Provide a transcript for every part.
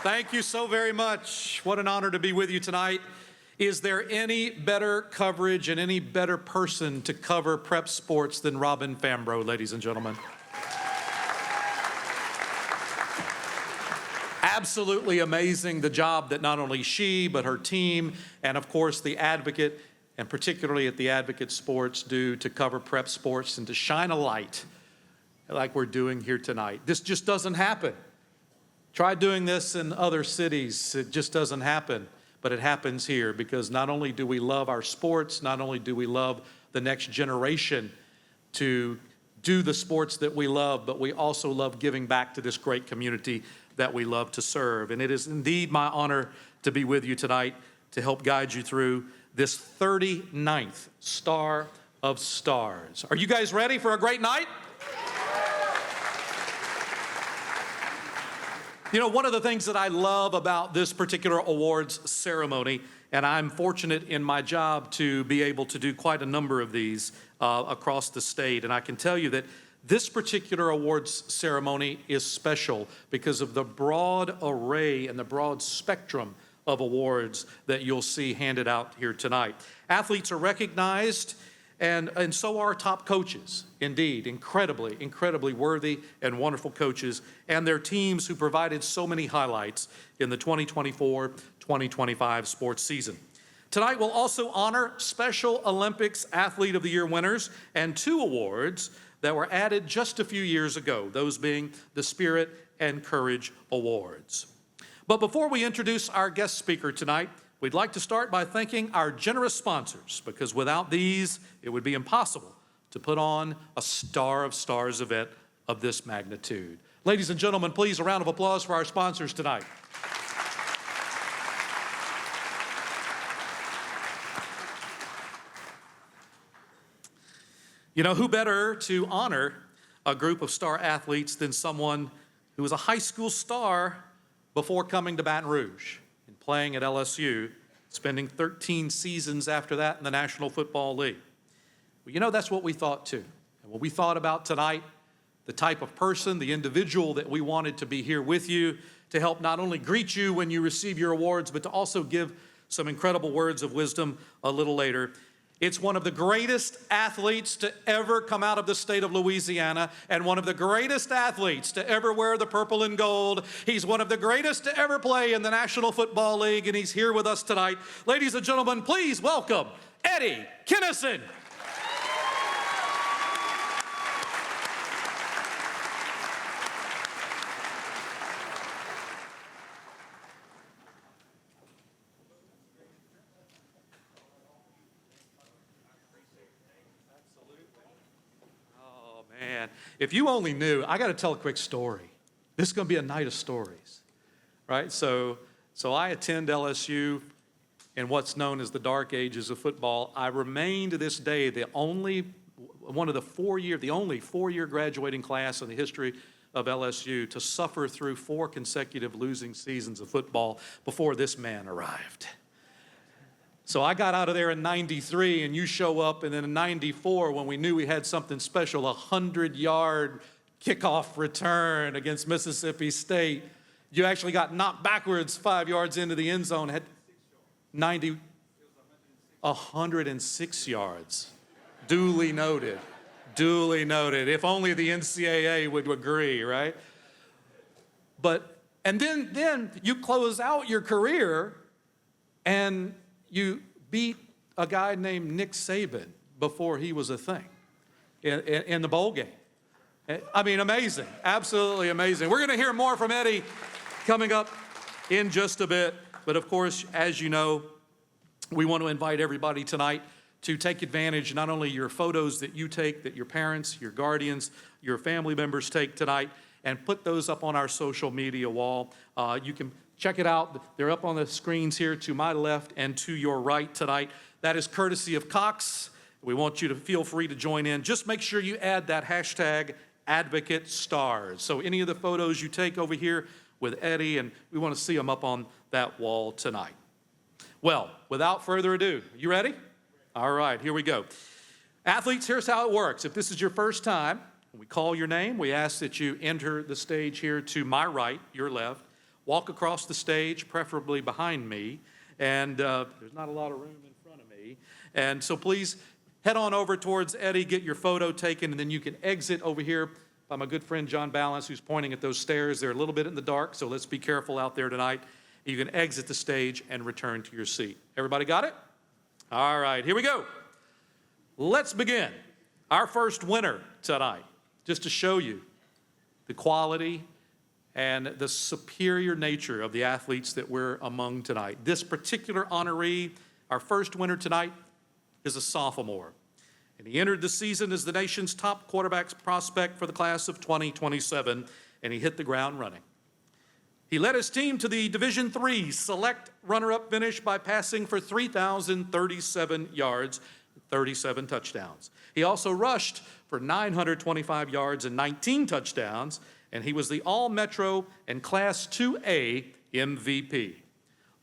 Thank you so very much. What an honor to be with you tonight. Is there any better coverage and any better person to cover prep sports than Robin Fambro, ladies and gentlemen? Absolutely amazing, the job that not only she, but her team, and of course the Advocate, and particularly at the Advocate Sports, do to cover prep sports and to shine a light like we're doing here tonight. This just doesn't happen. Try doing this in other cities. It just doesn't happen, but it happens here because not only do we love our sports, not only do we love the next generation to do the sports that we love, but we also love giving back to this great community that we love to serve. And it is indeed my honor to be with you tonight to help guide you through this 39th Star of Stars. Are you guys ready for a great night? You know, one of the things that I love about this particular awards ceremony, and I'm fortunate in my job to be able to do quite a number of these across the state, and I can tell you that this particular awards ceremony is special because of the broad array and the broad spectrum of awards that you'll see handed out here tonight. Athletes are recognized, and so are top coaches. Indeed, incredibly worthy and wonderful coaches and their teams who provided so many highlights in the 2024-2025 sports season. Tonight we'll also honor Special Olympics Athlete of the Year winners and 2 awards that were added just a few years ago, those being the Spirit and Courage Awards. But before we introduce our guest speaker tonight, we'd like to start by thanking our generous sponsors, because without these, it would be impossible to put on a Star of Stars event of this magnitude. Ladies and gentlemen, please a round of applause for our sponsors tonight. You know, who better to honor a group of star athletes than someone who was a high school star before coming to Baton Rouge and playing at LSU, spending 13 seasons after that in the National Football League. Well, you know, that's what we thought too. And what we thought about tonight, the type of person, the individual that we wanted to be here with you to help not only greet you when you receive your awards, but to also give some incredible words of wisdom a little later. It's one of the greatest athletes to ever come out of the state of Louisiana and one of the greatest athletes to ever wear the purple and gold. He's one of the greatest to ever play in the National Football League, and he's here with us tonight. Ladies and gentlemen, please welcome Eddie Kinnison. If you only knew, I got to tell a quick story. This is going to be a night of stories, right? So I attend LSU in what's known as the dark ages of football. I remain to this day the only four-year graduating class in the history of LSU to suffer through 4 consecutive losing seasons of football before this man arrived. So I got out of there in 93, and you show up, and then in 94, when we knew we had something special, a 100-yard kickoff return against Mississippi State. You actually got knocked backwards 5 yards into the end zone, had 106 yards. Duly noted. If only the NCAA would agree, right? And then you close out your career, and you beat a guy named Nick Saban before he was a thing in the bowl game. I mean, amazing, absolutely amazing. We're going to hear more from Eddie coming up in just a bit. But of course, as you know, we want to invite everybody tonight to take advantage, not only your photos that you take, that your parents, your guardians, your family members take tonight, and put those up on our social media wall. You can check it out. They're up on the screens here to my left and to your right tonight. That is courtesy of Cox. We want you to feel free to join in. Just make sure you add that hashtag Advocate Stars. So any of the photos you take over here with Eddie, and we want to see them up on that wall tonight. Well, without further ado, you ready? All right, here we go. Athletes, here's how it works. If this is your first time, when we call your name, we ask that you enter the stage here to my right, your left. walk across the stage, preferably behind me. And there's not a lot of room in front of me. And so please head on over towards Eddie, get your photo taken, and then you can exit over here by my good friend John Balance, who's pointing at those stairs. They're a little bit in the dark, so let's be careful out there tonight. You can exit the stage and return to your seat. Everybody got it? All right, here we go. Let's begin. Our first winner tonight, just to show you the quality and the superior nature of the athletes that we're among tonight. This particular honoree, our first winner tonight, is a sophomore. And he entered the season as the nation's top quarterback prospect for the class of 2027, and he hit the ground running. He led his team to the Division III select runner-up finish by passing for 3,037 yards, 37 touchdowns. He also rushed for 925 yards and 19 touchdowns, and he was the All-Metro and Class 2A MVP.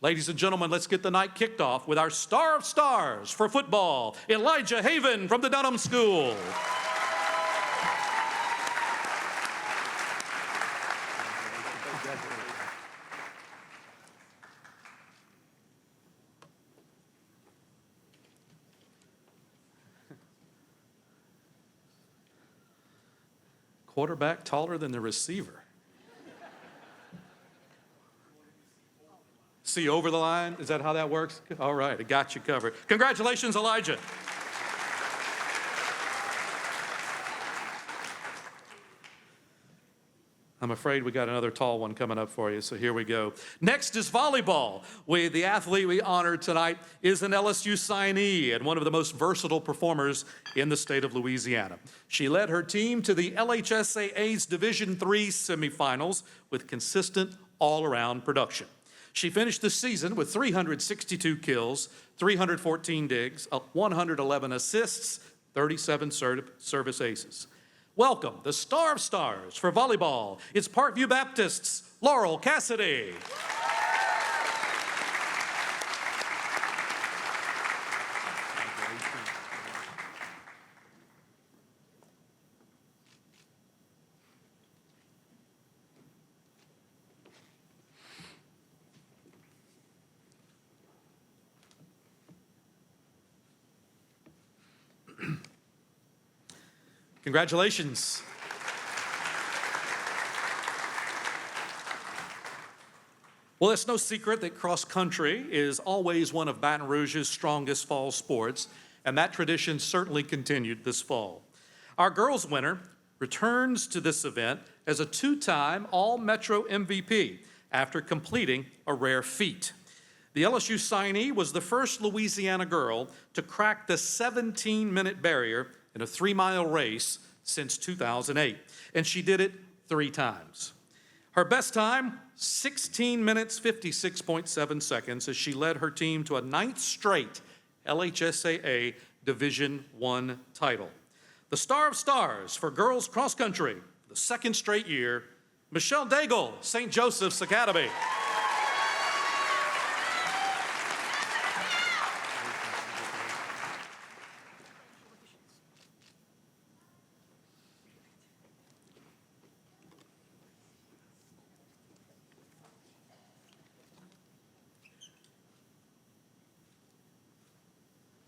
Ladies and gentlemen, let's get the night kicked off with our star of stars for football, Elijah Haven from the Dunham School. Quarterback taller than the receiver. See over the line? Is that how that works? All right, I got you covered. Congratulations, Elijah. I'm afraid we got another tall one coming up for you, so here we go. Next is volleyball. The athlete we honored tonight is an LSU signee and one of the most versatile performers in the state of Louisiana. She led her team to the LHSAA's Division III semifinals with consistent all-around production. She finished the season with 362 kills, 314 digs, 111 assists, 37 service aces. Welcome, the star of stars for volleyball. It's Parkview Baptist's Laurel Cassidy. Congratulations. Well, it's no secret that cross country is always one of Baton Rouge's strongest fall sports, and that tradition certainly continued this fall. Our girls winner returns to this event as a two-time All-Metro MVP after completing a rare feat. The LSU signee was the first Louisiana girl to crack the 17-minute barrier in a 3-mile race since 2008, and she did it 3 times. Her best time, 16 minutes, 56.7 seconds, as she led her team to a 9th straight LHSAA Division I title. The star of stars for girls cross country, the 2nd straight year, Michelle Daigle, St. Joseph's Academy.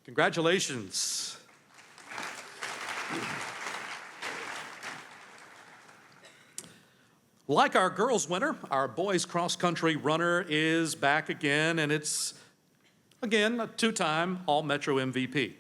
Congratulations. Like our girls winner, our boys cross-country runner is back again, and it's, again, a 2-time All-Metro MVP.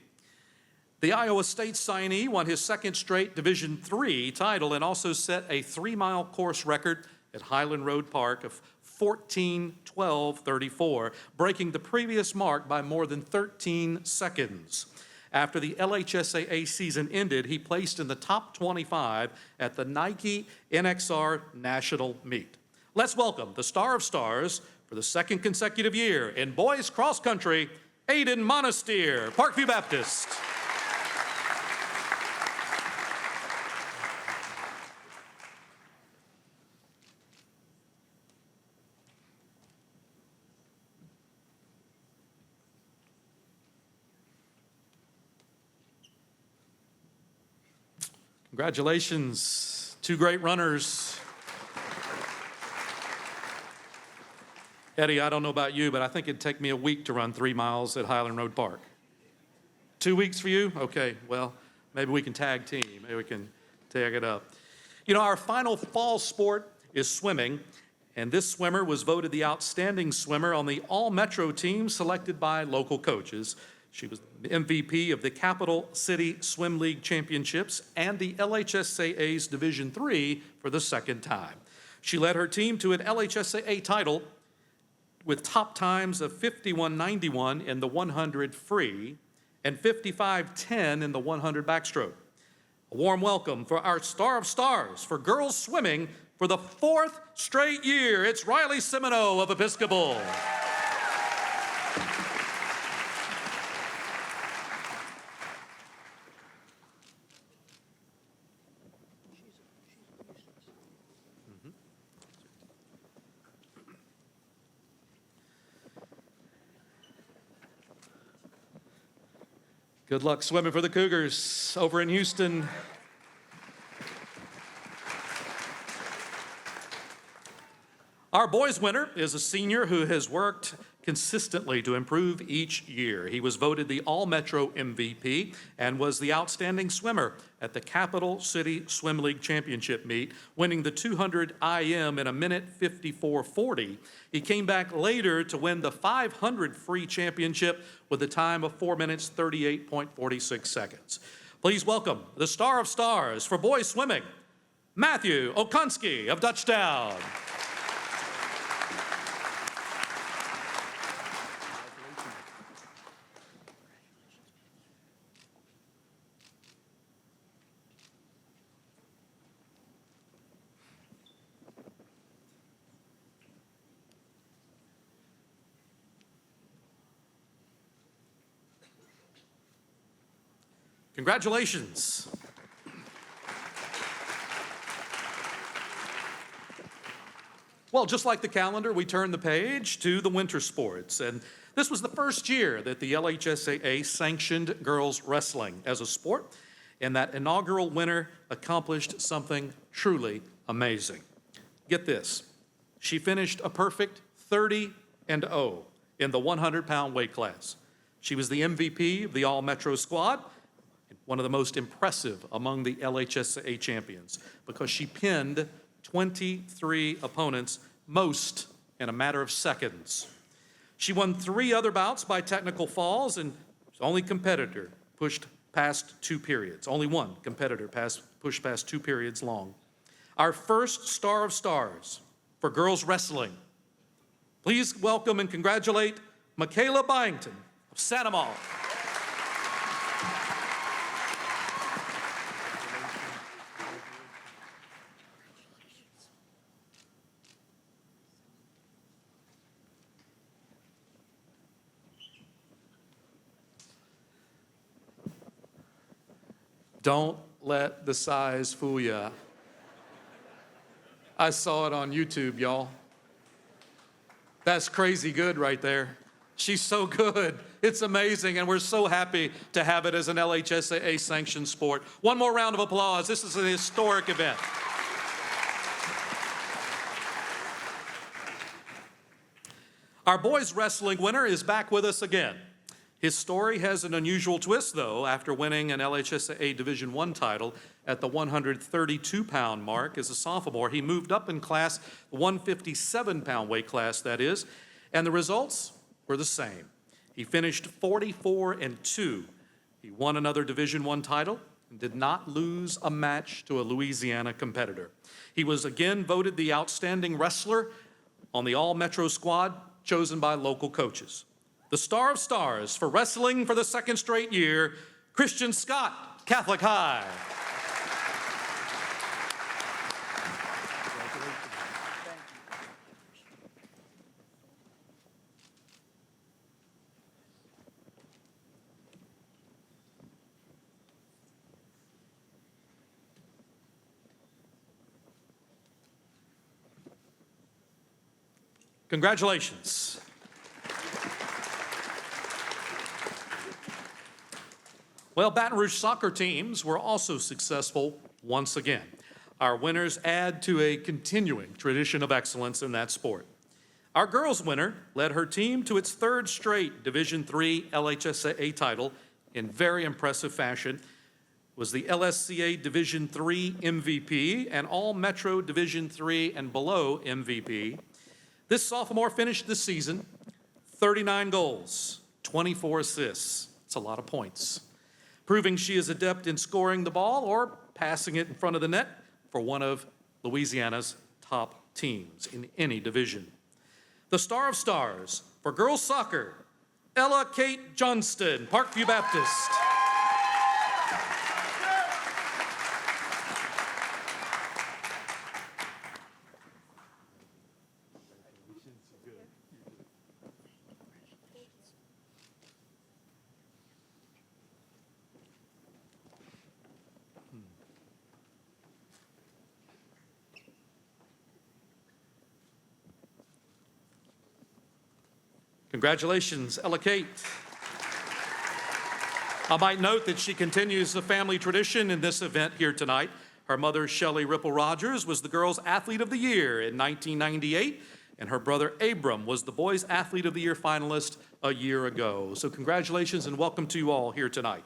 The Iowa State signee won his 2nd straight Division III title and also set a 3-mile course record at Highland Road Park of 14:12:34, breaking the previous mark by more than 13 seconds. After the LHSAA season ended, he placed in the top 25 at the Nike NXR National Meet. Let's welcome the star of stars for the 2nd consecutive year in boys cross country, Aiden Monastir, Parkview Baptist. Congratulations, 2 great runners. Eddie, I don't know about you, but I think it'd take me a week to run 3 miles at Highland Road Park. 2 weeks for you? Okay, well, maybe we can tag team. Maybe we can tag it up. You know, our final fall sport is swimming, and this swimmer was voted the outstanding swimmer on the all-metro team selected by local coaches. She was the MVP of the Capital City Swim League Championships and the LHSAA's Division III for the second time. She led her team to an LHSAA title with top times of 51.91 in the 100 free and 55.10 in the 100 backstroke. A warm welcome for our star of stars for girls swimming for the 4th straight year. It's Riley Semino of Episcopal. Good luck swimming for the Cougars over in Houston. Our boys winner is a senior who has worked consistently to improve each year. He was voted the All-Metro MVP and was the outstanding swimmer at the Capital City Swim League Championship meet, winning the 200 IM in a minute 54.40. He came back later to win the 500 free championship with a time of 4 minutes 38.46 seconds. Please welcome the star of stars for boys swimming, Matthew Okonski of Dutchtown. Congratulations. Well, just like the calendar, we turn the page to the winter sports. And this was the first year that the LHSAA sanctioned girls wrestling as a sport. And that inaugural winner accomplished something truly amazing. Get this. She finished a perfect 30-0 in the 100-pound weight class. She was the MVP of the All-Metro squad, one of the most impressive among the LHSAA champions, because she pinned 23 opponents, most in a matter of seconds. She won 3 other bouts by technical falls, and the only competitor pushed past 2 periods. Only one competitor pushed past 2 periods long. Our first star of stars for girls wrestling. Please welcome and congratulate Michaela Byington of Sandoval. Don't let the size fool you. I saw it on YouTube, y'all. That's crazy good right there. She's so good. It's amazing, and we're so happy to have it as an LHSAA sanctioned sport. One more round of applause. This is an historic event. Our boys wrestling winner is back with us again. His story has an unusual twist, though. After winning an LHSAA Division I title at the 132-pound mark as a sophomore, he moved up in class, the 157-pound weight class, that is, and the results were the same. He finished 44-2. He won another Division I title and did not lose a match to a Louisiana competitor. He was again voted the outstanding wrestler on the All-Metro squad chosen by local coaches. The star of stars for wrestling for the 2nd straight year, Christian Scott, Catholic High. Congratulations. Well, Baton Rouge soccer teams were also successful once again. Our winners add to a continuing tradition of excellence in that sport. Our girls winner led her team to its third straight Division III LHSAA title in very impressive fashion, was the LSCA Division III MVP and All Metro Division III and below MVP. This sophomore finished the season 39 goals, 24 assists. It's a lot of points, proving she is adept in scoring the ball or passing it in front of the net for one of Louisiana's top teams in any division. The Star of Stars for girls soccer, Ella Kate Johnston, Parkview Baptist. Congratulations, Ella Kate. I might note that she continues the family tradition in this event here tonight. Her mother, Shelley Ripple Rogers, was the Girls Athlete of the Year in 1998, and her brother, Abram, was the Boys Athlete of the Year finalist a year ago. So congratulations and welcome to you all here tonight.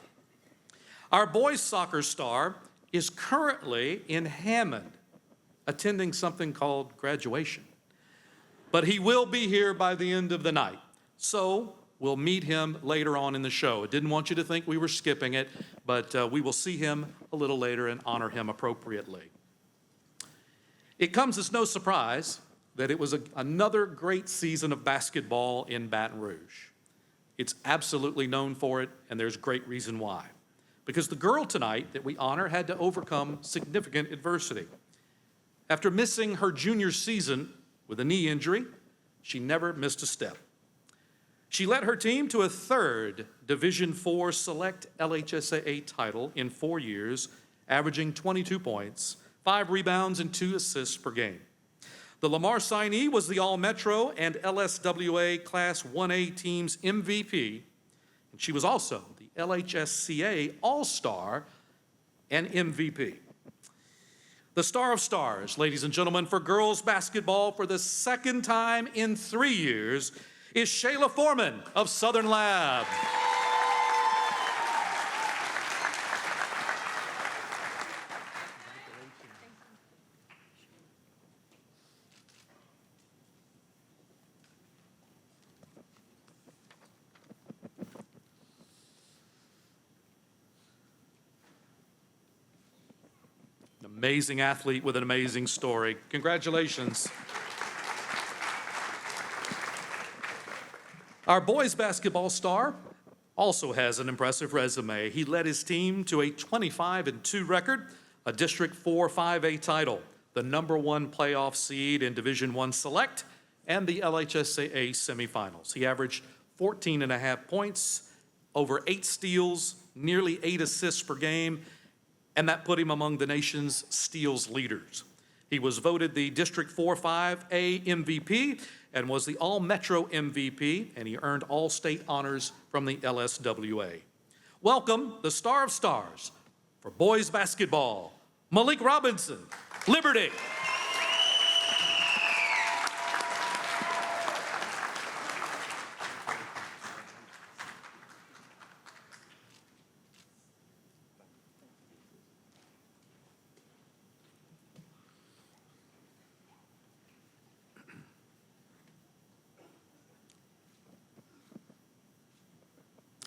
Our boys soccer star is currently in Hammond, attending something called graduation. But he will be here by the end of the night. So we'll meet him later on in the show. I didn't want you to think we were skipping it, but we will see him a little later and honor him appropriately. It comes as no surprise that it was another great season of basketball in Baton Rouge. It's absolutely known for it, and there's great reason why. Because the girl tonight that we honor had to overcome significant adversity. After missing her junior season with a knee injury, she never missed a step. She led her team to a third Division IV Select LHSAA title in 4 years, averaging 22 points, 5 rebounds, and 2 assists per game. The Lamar signee was the All-Metro and LSWA Class 1A team's MVP, and she was also the LHSCA All-Star and MVP. The Star of Stars, ladies and gentlemen, for girls basketball for the second time in 3 years is Shayla Foreman of Southern Lab. An amazing athlete with an amazing story. Congratulations. Our boys basketball star also has an impressive resume. He led his team to a 25-2 record, a District 4 5A title, the #1 playoff seed in Division I Select, and the LHSAA semifinals. He averaged 14.5 points, over 8 steals, nearly 8 assists per game, and that put him among the nation's steals leaders. He was voted the District 4 5A MVP and was the All-Metro MVP, and he earned all-state honors from the LSWA. Welcome, the Star of Stars for boys basketball, Malik Robinson, Liberty.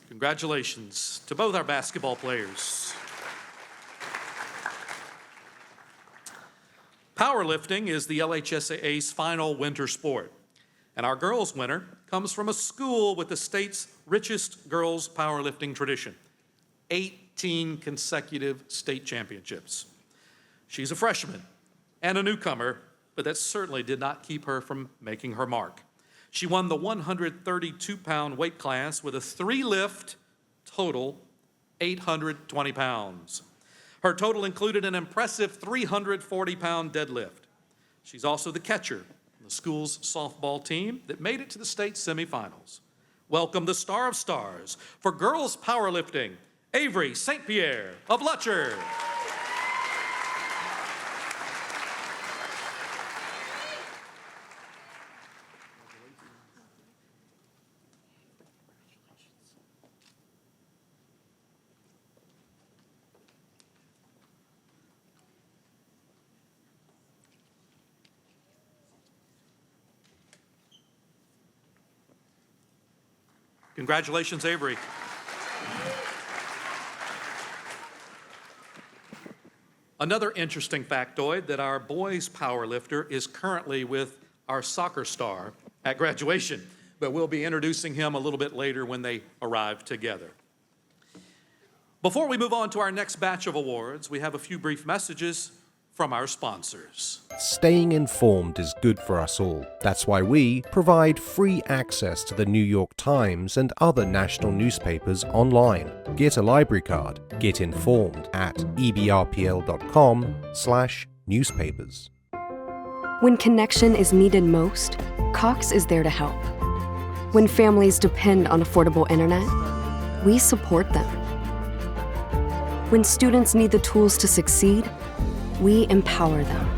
Congratulations to both our basketball players. Powerlifting is the LHSAA's final winter sport, and our girls winner comes from a school with the state's richest girls powerlifting tradition, 18 consecutive state championships. She's a freshman and a newcomer, but that certainly did not keep her from making her mark. She won the 132-pound weight class with a 3-lift total, 820 pounds. Her total included an impressive 340-pound deadlift. She's also the catcher on the school's softball team that made it to the state semifinals. Welcome the Star of Stars for girls powerlifting, Avery St. Pierre of Lutcher. Congratulations, Avery. Another interesting factoid that our boys powerlifter is currently with our soccer star at graduation, but we'll be introducing him a little bit later when they arrive together. Before we move on to our next batch of awards, we have a few brief messages from our sponsors. Staying informed is good for us all. That's why we provide free access to the New York Times and other national newspapers online. Get a library card. Get informed at ebrpl.com/newspapers. When connection is needed most, Cox is there to help. When families depend on affordable internet, we support them. When students need the tools to succeed, we empower them.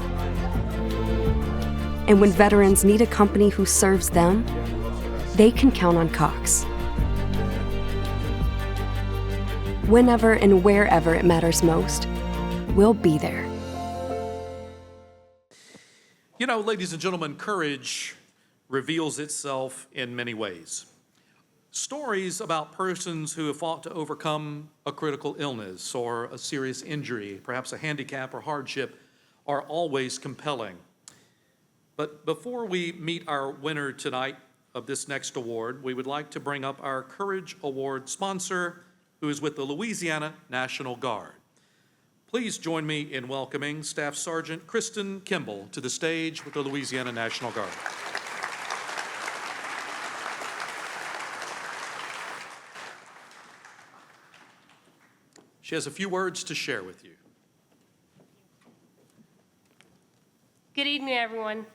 And when veterans need a company who serves them, they can count on Cox. Whenever and wherever it matters most, we'll be there. You know, ladies and gentlemen, courage reveals itself in many ways. Stories about persons who have fought to overcome a critical illness or a serious injury, perhaps a handicap or hardship, are always compelling. But before we meet our winner tonight of this next award, we would like to bring up our Courage Award sponsor, who is with the Louisiana National Guard. Please join me in welcoming Staff Sergeant Kristen Kimball to the stage with the Louisiana National Guard. She has a few words to share with you. Good evening, everyone.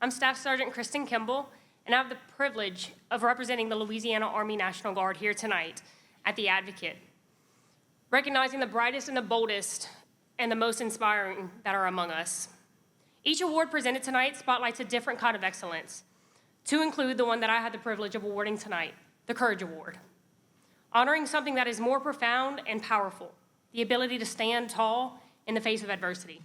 I'm Staff Sergeant Kristen Kimball, and I have the privilege of representing the Louisiana Army National Guard here tonight at the Advocate, recognizing the brightest and the boldest and the most inspiring that are among us. Each award presented tonight spotlights a different kind of excellence, to include the one that I had the privilege of awarding tonight, the Courage Award, honoring something that is more profound and powerful, the ability to stand tall in the face of adversity.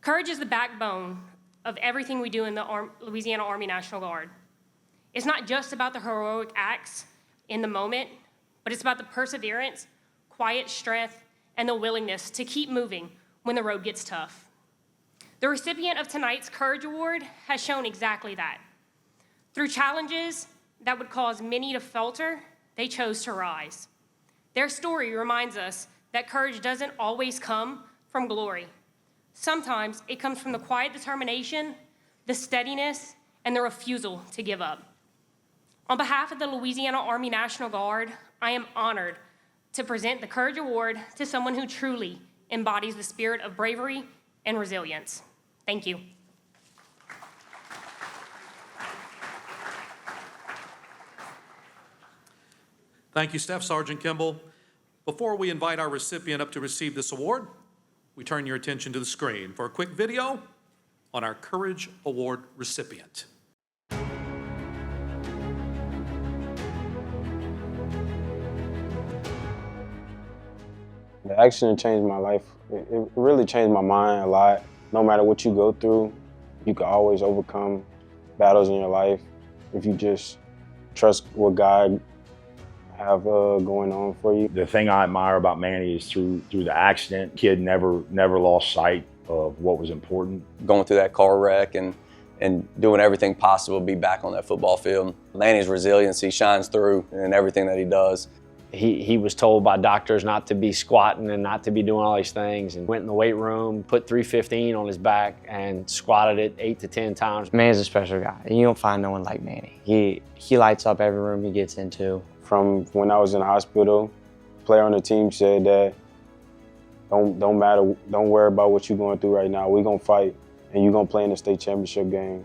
Courage is the backbone of everything we do in the Louisiana Army National Guard. It's not just about the heroic acts in the moment, but it's about the perseverance, quiet strength, and the willingness to keep moving when the road gets tough. The recipient of tonight's Courage Award has shown exactly that. Through challenges that would cause many to falter, they chose to rise. Their story reminds us that courage doesn't always come from glory. Sometimes it comes from the quiet determination, the steadiness, and the refusal to give up. On behalf of the Louisiana Army National Guard, I am honored to present the Courage Award to someone who truly embodies the spirit of bravery and resilience. Thank you. Thank you, Staff Sergeant Kimball. Before we invite our recipient up to receive this award, we turn your attention to the screen for a quick video on our Courage Award recipient. The accident changed my life. It really changed my mind a lot. No matter what you go through, you can always overcome battles in your life if you just trust what God have going on for you. The thing I admire about Manny is through the accident, kid never lost sight of what was important. Going through that car wreck and doing everything possible to be back on that football field. Manny's resiliency shines through in everything that he does. He was told by doctors not to be squatting and not to be doing all these things, and went in the weight room, put 315 on his back and squatted it 8 to 10 times. Manny's a special guy. You don't find no one like Manny. He lights up every room he gets into. From when I was in the hospital, a player on the team said that don't worry about what you're going through right now. We're gonna fight and you're gonna play in the state championship game.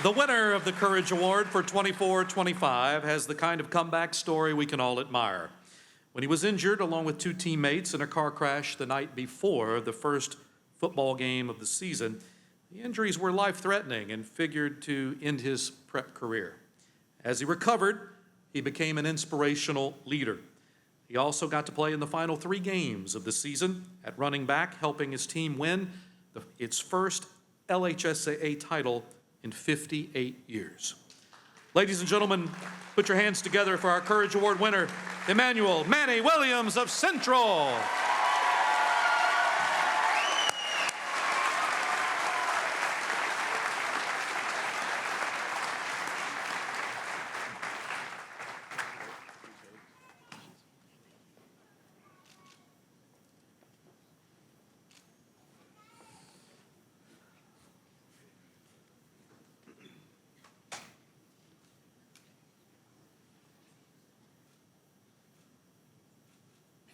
The winner of the Courage Award for 24-25 has the kind of comeback story we can all admire. When he was injured along with 2 teammates in a car crash the night before the first football game of the season, the injuries were life-threatening and figured to end his prep career. As he recovered, he became an inspirational leader. He also got to play in the final 3 games of the season at running back, helping his team win its first LHSAA title in 58 years. Ladies and gentlemen, put your hands together for our Courage Award winner, Emmanuel Manny Williams of Central.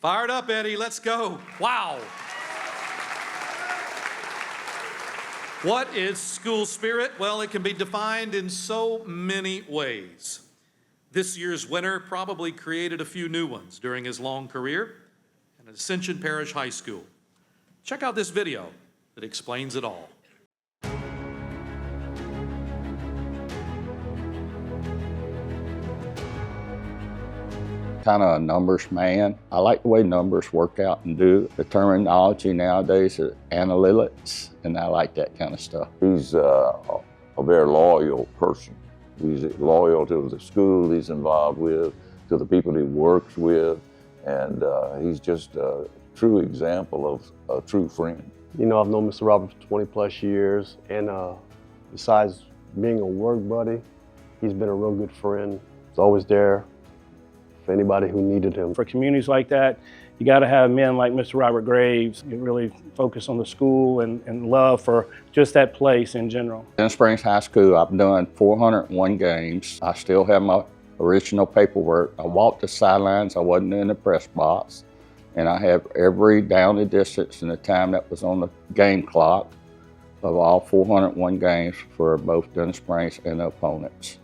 Fired up, Eddie. Let's go. Wow. What is school spirit? Well, it can be defined in so many ways. This year's winner probably created a few new ones during his long career at Ascension Parish High School. Check out this video that explains it all. Kind of a numbers man. I like the way numbers work out and do. The terminology nowadays is analytics, and I like that kind of stuff. He's a very loyal person. He's loyal to the school he's involved with, to the people he works with, and he's just a true example of a true friend. You know, I've known Mr. Robert for 20 plus years, and besides being a work buddy, he's been a real good friend. He's always there for anybody who needed him. For communities like that, you got to have men like Mr. Robert Graves. You really focus on the school and love for just that place in general. Dennis Springs High School, I've done 401 games. I still have my original paperwork. I walked the sidelines, I wasn't in the press box, and I have every down and distance and the time that was on the game clock of all 401 games for both Dennis Springs and the opponents.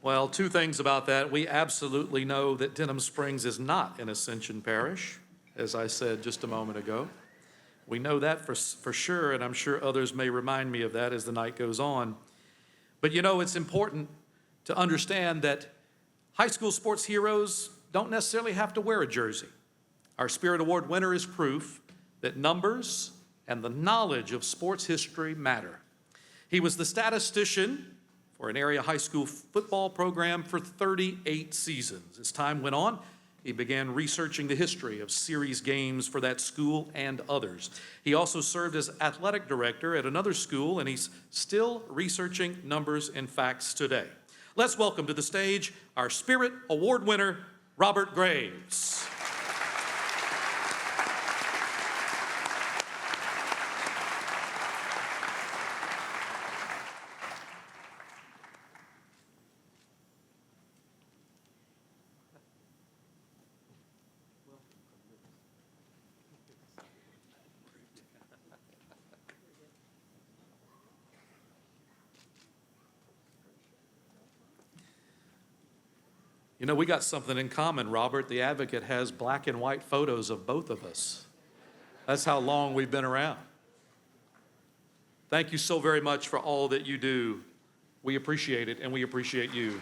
Well, two things about that. We absolutely know that Denham Springs is not an Ascension Parish, as I said just a moment ago. We know that for sure, and I'm sure others may remind me of that as the night goes on. But you know, it's important to understand that high school sports heroes don't necessarily have to wear a jersey. Our Spirit Award winner is proof that numbers and the knowledge of sports history matter. He was the statistician for an area high school football program for 38 seasons. As time went on, he began researching the history of series games for that school and others. He also served as athletic director at another school, and he's still researching numbers and facts today. Let's welcome to the stage our Spirit Award winner, Robert Graves. You know, we got something in common, Robert. The Advocate has black and white photos of both of us. That's how long we've been around. Thank you so very much for all that you do. We appreciate it, and we appreciate you.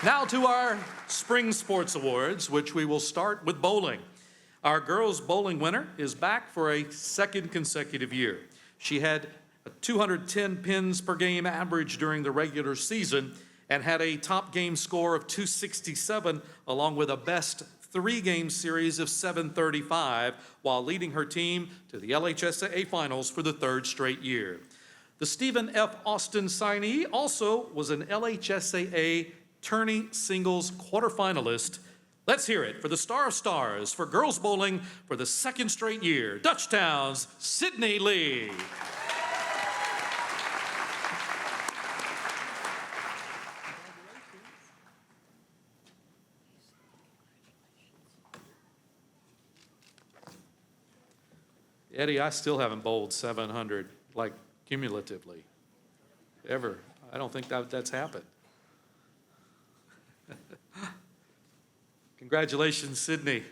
Now to our Spring Sports Awards, which we will start with bowling. Our girls bowling winner is back for a second consecutive year. She had a 210 pins per game average during the regular season and had a top game score of 267 along with a best 3-game series of 735 while leading her team to the LHSAA finals for the third straight year. The Stephen F. Austin signee also was an LHSAA tourney singles quarterfinalist. Let's hear it for the Star of Stars for girls bowling for the second straight year, Dutchtown's Sydney Lee. Eddie, I still haven't bowled 700, like cumulatively, ever. I don't think that's happened. Congratulations, Sydney.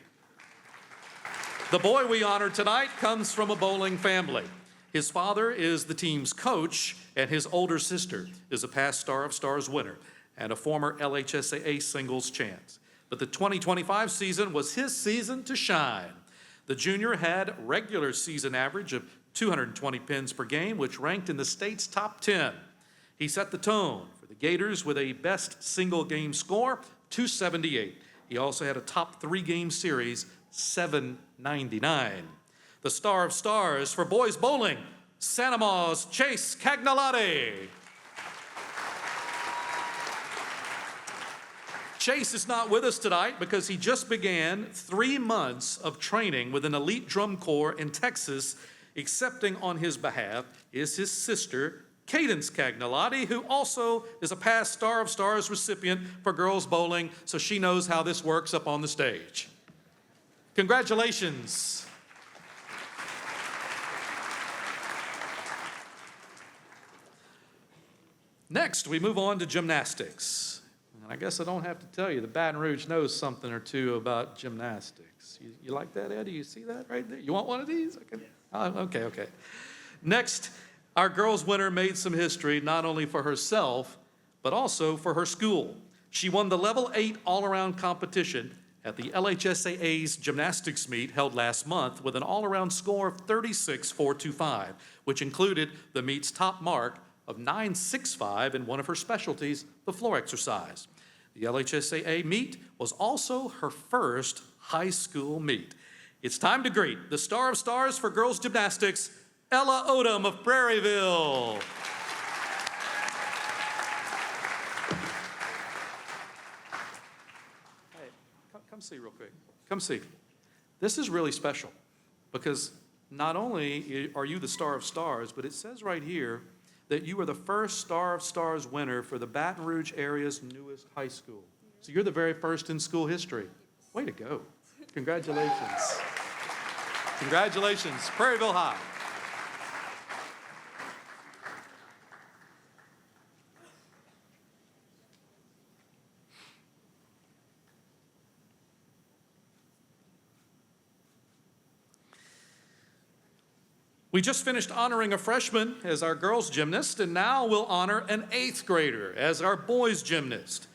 The boy we honor tonight comes from a bowling family. His father is the team's coach, and his older sister is a past Star of Stars winner and a former LHSAA singles champ. but the 2025 season was his season to shine. The junior had regular season average of 220 pins per game, which ranked in the state's top 10. He set the tone for the Gators with a best single game score, 278. He also had a top 3-game series, 799. The star of stars for boys bowling, Santa Ma's Chase Cagnolati. Chase is not with us tonight because he just began 3 months of training with an elite drum corps in Texas. Accepting on his behalf is his sister, Cadence Cagnolati, who also is a past Star of Stars recipient for girls bowling, so she knows how this works up on the stage. Congratulations. Next, we move on to gymnastics. And I guess I don't have to tell you, the Baton Rouge knows something or two about gymnastics. You like that, Eddie? You see that right there? You want one of these? Okay. Next, our girls winner made some history, not only for herself, but also for her school. She won the Level 8 all-around competition at the LHSAA's gymnastics meet held last month with an all-around score of 36.425, which included the meet's top mark of 9.65 in one of her specialties, the floor exercise. The LHSAA meet was also her first high school meet. It's time to greet the Star of Stars for girls gymnastics, Ella Odom of Prairieville. Hey, come see real quick. Come see. This is really special because not only are you the Star of Stars, but it says right here that you are the first Star of Stars winner for the Baton Rouge area's newest high school. So you're the very first in school history. Way to go. Congratulations. Congratulations, Prairieville High. We just finished honoring a freshman as our girls gymnast, and now we'll honor an 8th grader as our boys gymnast.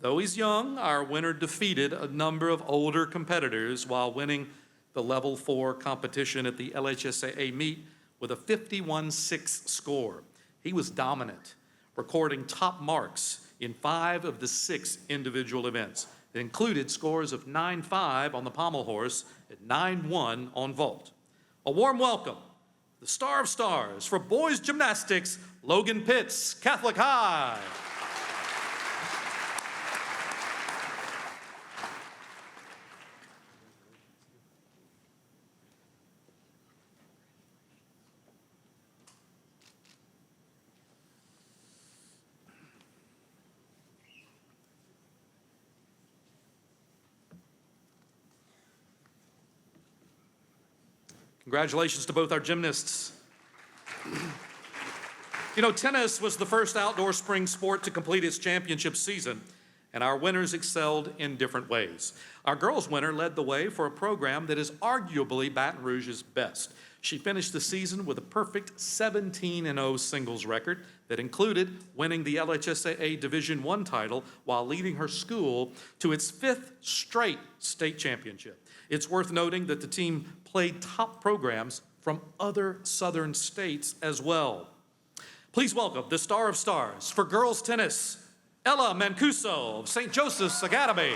Though he's young, our winner defeated a number of older competitors while winning the Level 4 competition at the LHSAA meet with a 51.6 score. He was dominant, recording top marks in 5 of the 6 individual events. It included scores of 9.5 on the pommel horse and 9.1 on vault. A warm welcome, the Star of Stars for boys gymnastics, Logan Pitts, Catholic High. Congratulations to both our gymnasts. You know, tennis was the first outdoor spring sport to complete its championship season, and our winners excelled in different ways. Our girls winner led the way for a program that is arguably Baton Rouge's best. She finished the season with a perfect 17-0 singles record that included winning the LHSAA Division I title while leading her school to its 5th straight state championship. It's worth noting that the team played top programs from other southern states as well. Please welcome the Star of Stars for girls tennis, Ella Mancuso of St. Joseph's Academy.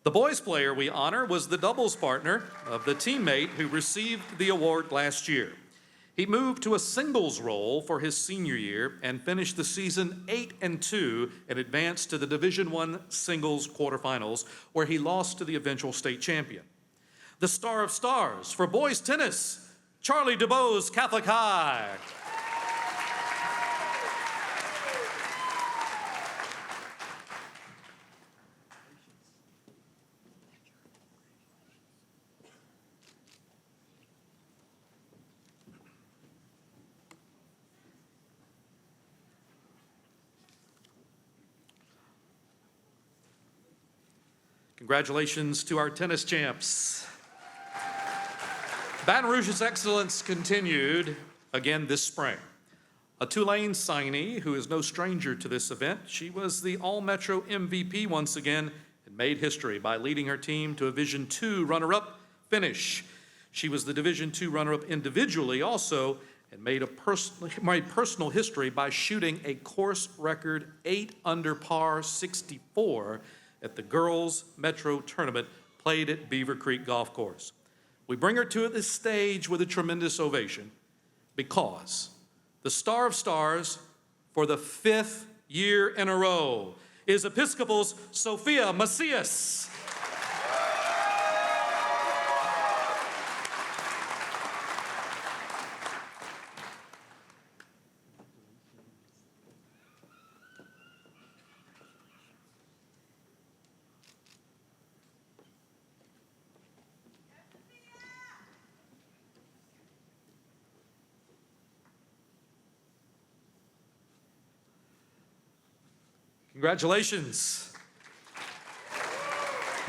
The boys player we honor was the doubles partner of the teammate who received the award last year. He moved to a singles role for his senior year and finished the season 8-2 and advanced to the Division I singles quarterfinals, where he lost to the eventual state champion. The Star of Stars for boys tennis, Charlie DuBose, Catholic High. Congratulations to our tennis champs. Baton Rouge's excellence continued again this spring. A Tulane signee who is no stranger to this event, she was the All-Metro MVP once again and made history by leading her team to a Division II runner-up finish. She was the Division II runner-up individually also and made personal history by shooting a course record 8 under par 64 at the Girls Metro Tournament played at Beaver Creek Golf Course. We bring her to this stage with a tremendous ovation because the Star of Stars for the 5th year in a row is Episcopal's Sophia Macias. Congratulations.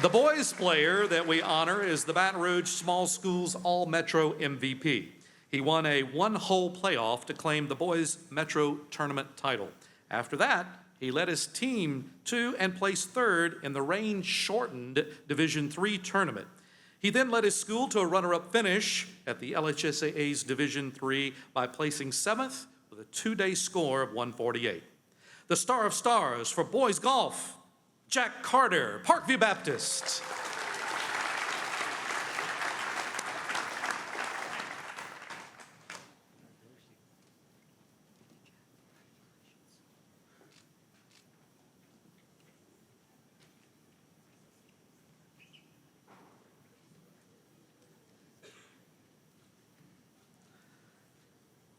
The boys player that we honor is the Baton Rouge Small Schools All-Metro MVP. He won a one-hole playoff to claim the boys Metro Tournament title. After that, he led his team to and placed third in the rain-shortened Division III tournament. He then led his school to a runner-up finish at the LHSAA's Division III by placing 7th with a 2-day score of 148. The Star of Stars for boys golf, Jack Carter, Parkview Baptist.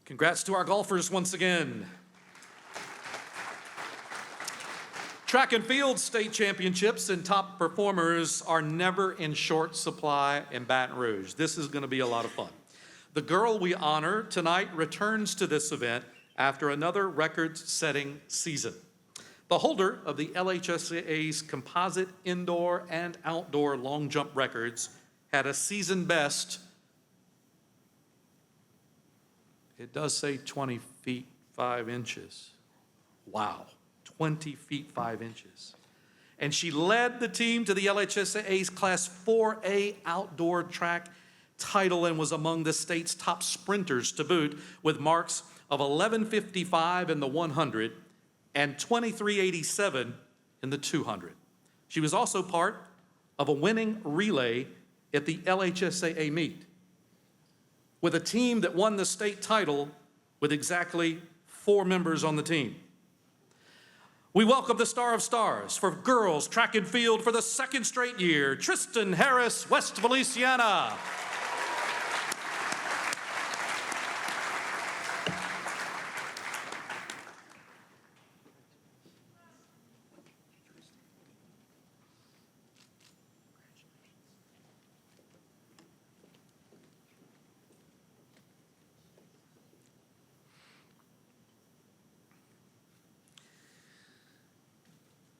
Congrats to our golfers once again. Track and field state championships and top performers are never in short supply in Baton Rouge. This is going to be a lot of fun. The girl we honor tonight returns to this event after another record-setting season. The holder of the LHSAA's composite indoor and outdoor long jump records had a season best. It does say 20 feet 5 inches. Wow. 20 feet 5 inches. And she led the team to the LHSAA's Class 4A outdoor track title and was among the state's top sprinters to boot with marks of 11:55 in the 100 and 23:87 in the 200. She was also part of a winning relay at the LHSAA meet with a team that won the state title with exactly 4 members on the team. We welcome the Star of Stars for girls track and field for the 2nd straight year, Tristan Harris, West Feliciana.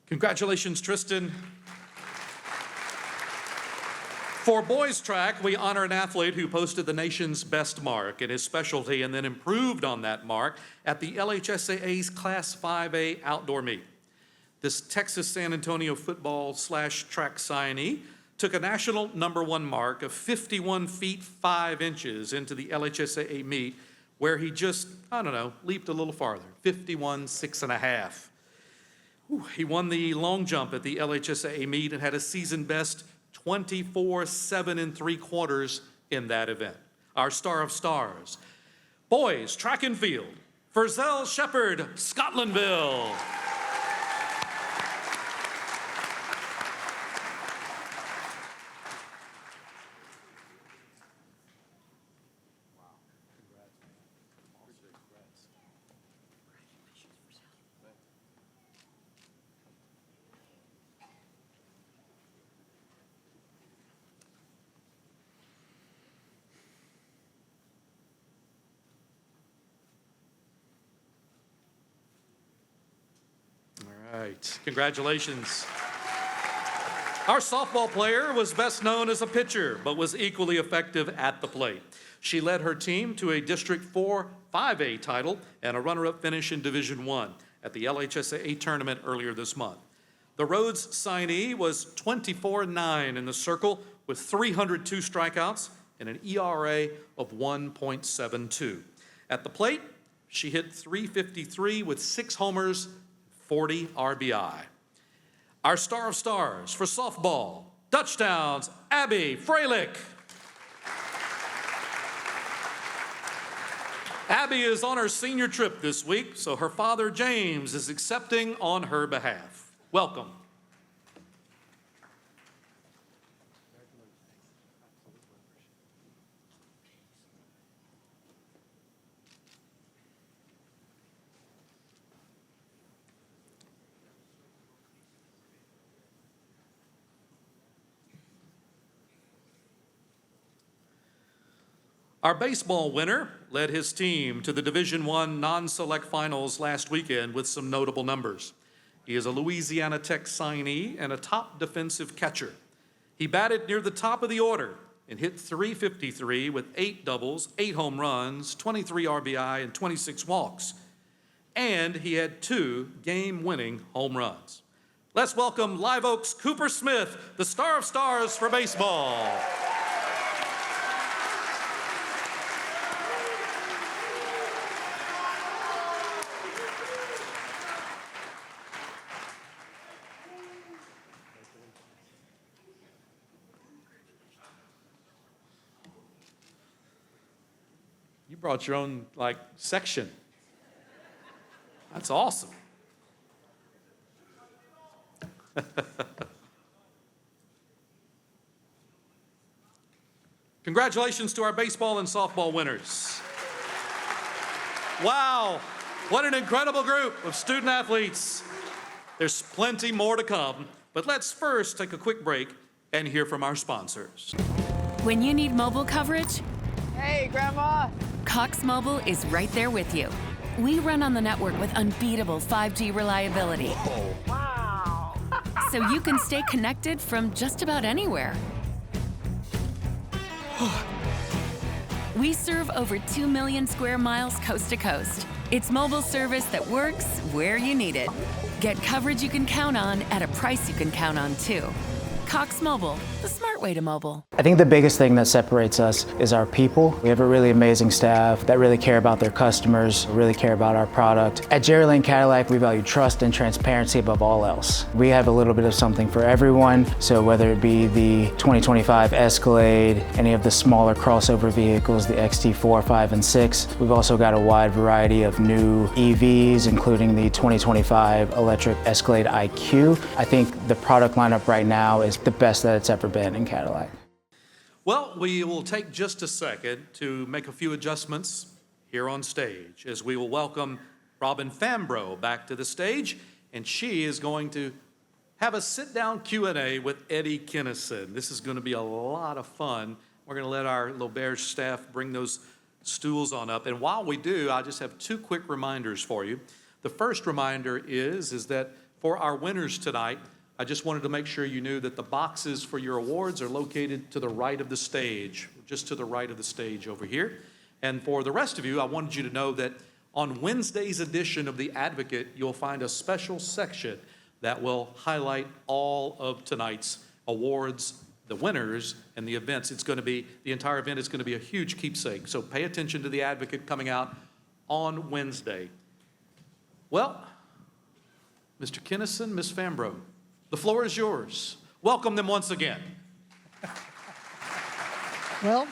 Congratulations, Tristan. For boys track, we honor an athlete who posted the nation's best mark in his specialty and then improved on that mark at the LHSAA's Class 5A outdoor meet. This Texas San Antonio football/track signee took a national #1 mark of 51 feet 5 inches into the LHSAA meet where he just, leaped a little farther, 51 6.5. He won the long jump at the LHSAA meet and had a season best 24 7 3/4 in that event. Our Star of Stars. Boys, track and field. Furzell Shepherd, Scotlandville. All right, congratulations. Our softball player was best known as a pitcher, but was equally effective at the plate. She led her team to a District 4 5A title and a runner-up finish in Division I at the LHSAA tournament earlier this month. The Rhodes signee was 24-9 in the circle with 302 strikeouts and an ERA of 1.72. At the plate, she hit .353 with 6 homers, 40 RBI. Our star of stars for softball, Dutchdowns, Abby Freilich. Abby is on her senior trip this week, so her father, James, is accepting on her behalf. Welcome. Our baseball winner led his team to the Division I non-select finals last weekend with some notable numbers. He is a Louisiana Tech signee and a top defensive catcher. He batted near the top of the order and hit .353 with 8 doubles, 8 home runs, 23 RBI, and 26 walks. And he had 2 game-winning home runs. Let's welcome Live Oak's Cooper Smith, the star of stars for baseball. You brought your own, section. That's awesome. Congratulations to our baseball and softball winners. Wow, what an incredible group of student athletes. There's plenty more to come, but let's first take a quick break and hear from our sponsors. When you need mobile coverage, hey, Grandma! Cox Mobile is right there with you. We run on the network with unbeatable 5G reliability. Whoa. Wow! So you can stay connected from just about anywhere. We serve over 2 million square miles coast to coast. It's mobile service that works where you need it. Get coverage you can count on at a price you can count on, too. Cox Mobile, the smart way to mobile. I think the biggest thing that separates us is our people. We have a really amazing staff that really care about their customers, really care about our product. At Jerry Lane Cadillac, we value trust and transparency above all else. We have a little bit of something for everyone, so whether it be the 2025 Escalade, any of the smaller crossover vehicles, the XT4, 5, and 6, we've also got a wide variety of new EVs, including the 2025 electric Escalade IQ. I think the product lineup right now is the best that it's ever been in Cadillac. Well, we will take just a second to make a few adjustments here on stage as we will welcome Robin Fambro back to the stage, and she is going to have a sit-down Q&A with Eddie Kinnison. This is going to be a lot of fun. We're going to let our L'Auberge staff bring those stools on up, and while we do, I just have 2 quick reminders for you. The first reminder is that for our winners tonight, I just wanted to make sure you knew that the boxes for your awards are located to the right of the stage, just to the right of the stage over here. And for the rest of you, I wanted you to know that on Wednesday's edition of The Advocate, you'll find a special section that will highlight all of tonight's awards, the winners, and the events. It's going to be, the entire event is going to be a huge keepsake. So pay attention to The Advocate coming out on Wednesday. Well, Mr. Kinnison, Ms. Fambro, the floor is yours. Welcome them once again. Well,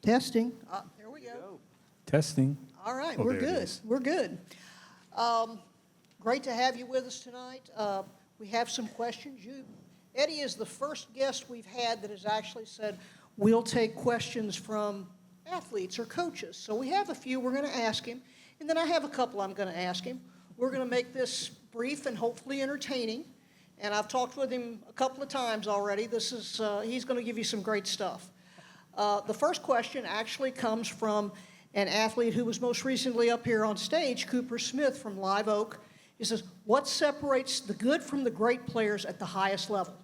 testing. There we go. Testing. All right, Oh, we're there it good. is. We're good. Great to have you with us tonight. We have some questions. Eddie is the first guest we've had that has actually said, we'll take questions from athletes or coaches. So we have a few we're going to ask him, and then I have a couple I'm going to ask him. We're going to make this brief and hopefully entertaining, and I've talked with him a couple of times already. This is he's going to give you some great stuff. The first question actually comes from an athlete who was most recently up here on stage, Cooper Smith from Live Oak. He says, what separates the good from the great players at the highest level?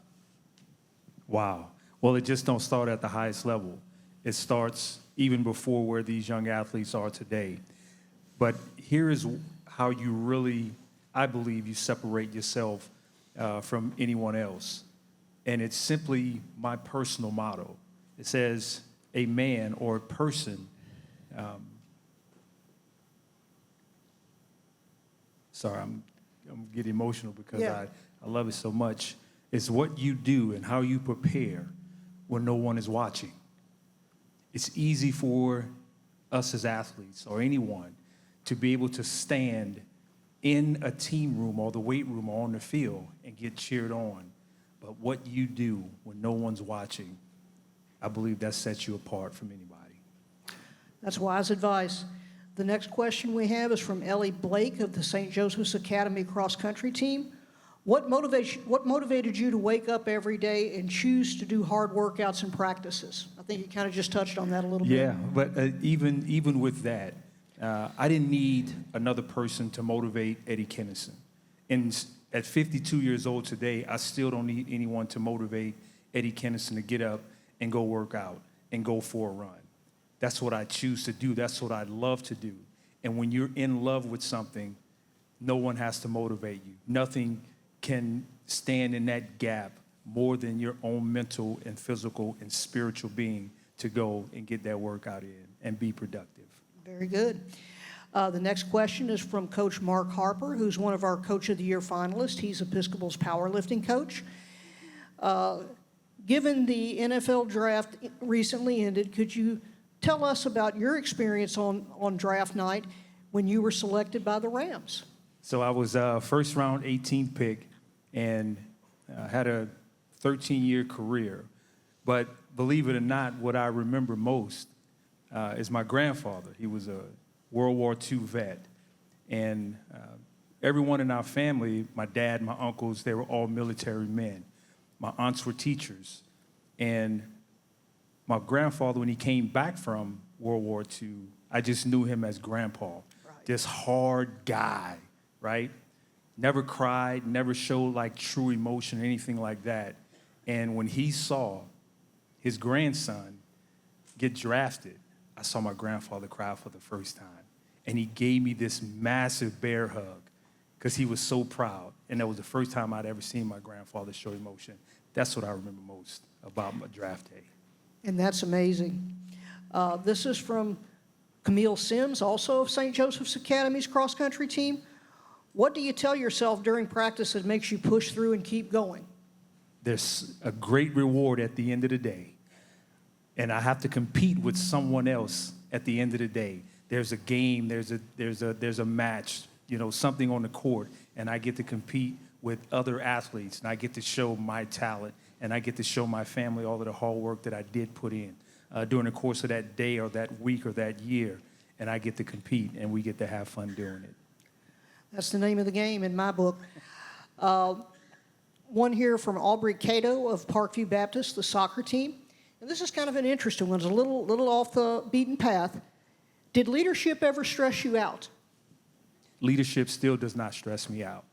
Wow. Well, it just don't start at the highest level. It starts even before where these young athletes are today. But here is how you really, I believe, you separate yourself from anyone else. And it's simply my personal motto. It says, a man or a person, sorry, I'm getting emotional because I love it so much. It's what you do and how you prepare when no one is watching. It's easy for us as athletes or anyone to be able to stand in a team room or the weight room or on the field and get cheered on. But what you do when no one's watching, I believe that sets you apart from anybody. That's wise advice. The next question we have is from Ellie Blake of the St. Joseph's Academy cross country team. What motivated you to wake up every day and choose to do hard workouts and practices? I think you kind of just touched on that a little bit. Yeah, but even with that, I didn't need another person to motivate Eddie Kennison. And at 52 years old today, I still don't need anyone to motivate Eddie Kennison to get up and go work out and go for a run. That's what I choose to do. That's what I love to do. And when you're in love with something, no one has to motivate you. Nothing can stand in that gap more than your own mental and physical and spiritual being to go and get that workout in and be productive. Very good. The next question is from Coach Mark Harper, who's one of our Coach of the Year finalists. He's Episcopal's powerlifting coach. Given the NFL draft recently ended, could you tell us about your experience on draft night when you were selected by the Rams? So I was first round 18th pick and had a 13-year career. But believe it or not, what I remember most is my grandfather. He was a World War II vet. And everyone in our family, my dad, my uncles, they were all military men. My aunts were teachers. And my grandfather, when he came back from World War II, I just knew him as Grandpa. Right. This hard guy, right? Never cried, never showed like true emotion or anything like that. And when he saw his grandson get drafted, I saw my grandfather cry for the first time. And he gave me this massive bear hug because he was so proud. And that was the first time I'd ever seen my grandfather show emotion. That's what I remember most about my draft day. And that's amazing. This is from Camille Sims, also of St. Joseph's Academy's cross-country team. What do you tell yourself during practice that makes you push through and keep going? There's a great reward at the end of the day. And I have to compete with someone else at the end of the day. There's a game, there's a match, you know, something on the court, and I get to compete with other athletes, and I get to show my talent, and I get to show my family all of the hard work that I did put in during the course of that day or that week or that year, and I get to compete, and we get to have fun doing it. That's the name of the game in my book. One here from Aubrey Cato of Parkview Baptist, the soccer team. And this is kind of an interesting one. It's a little off the beaten path. Did leadership ever stress you out? Leadership still does not stress me out.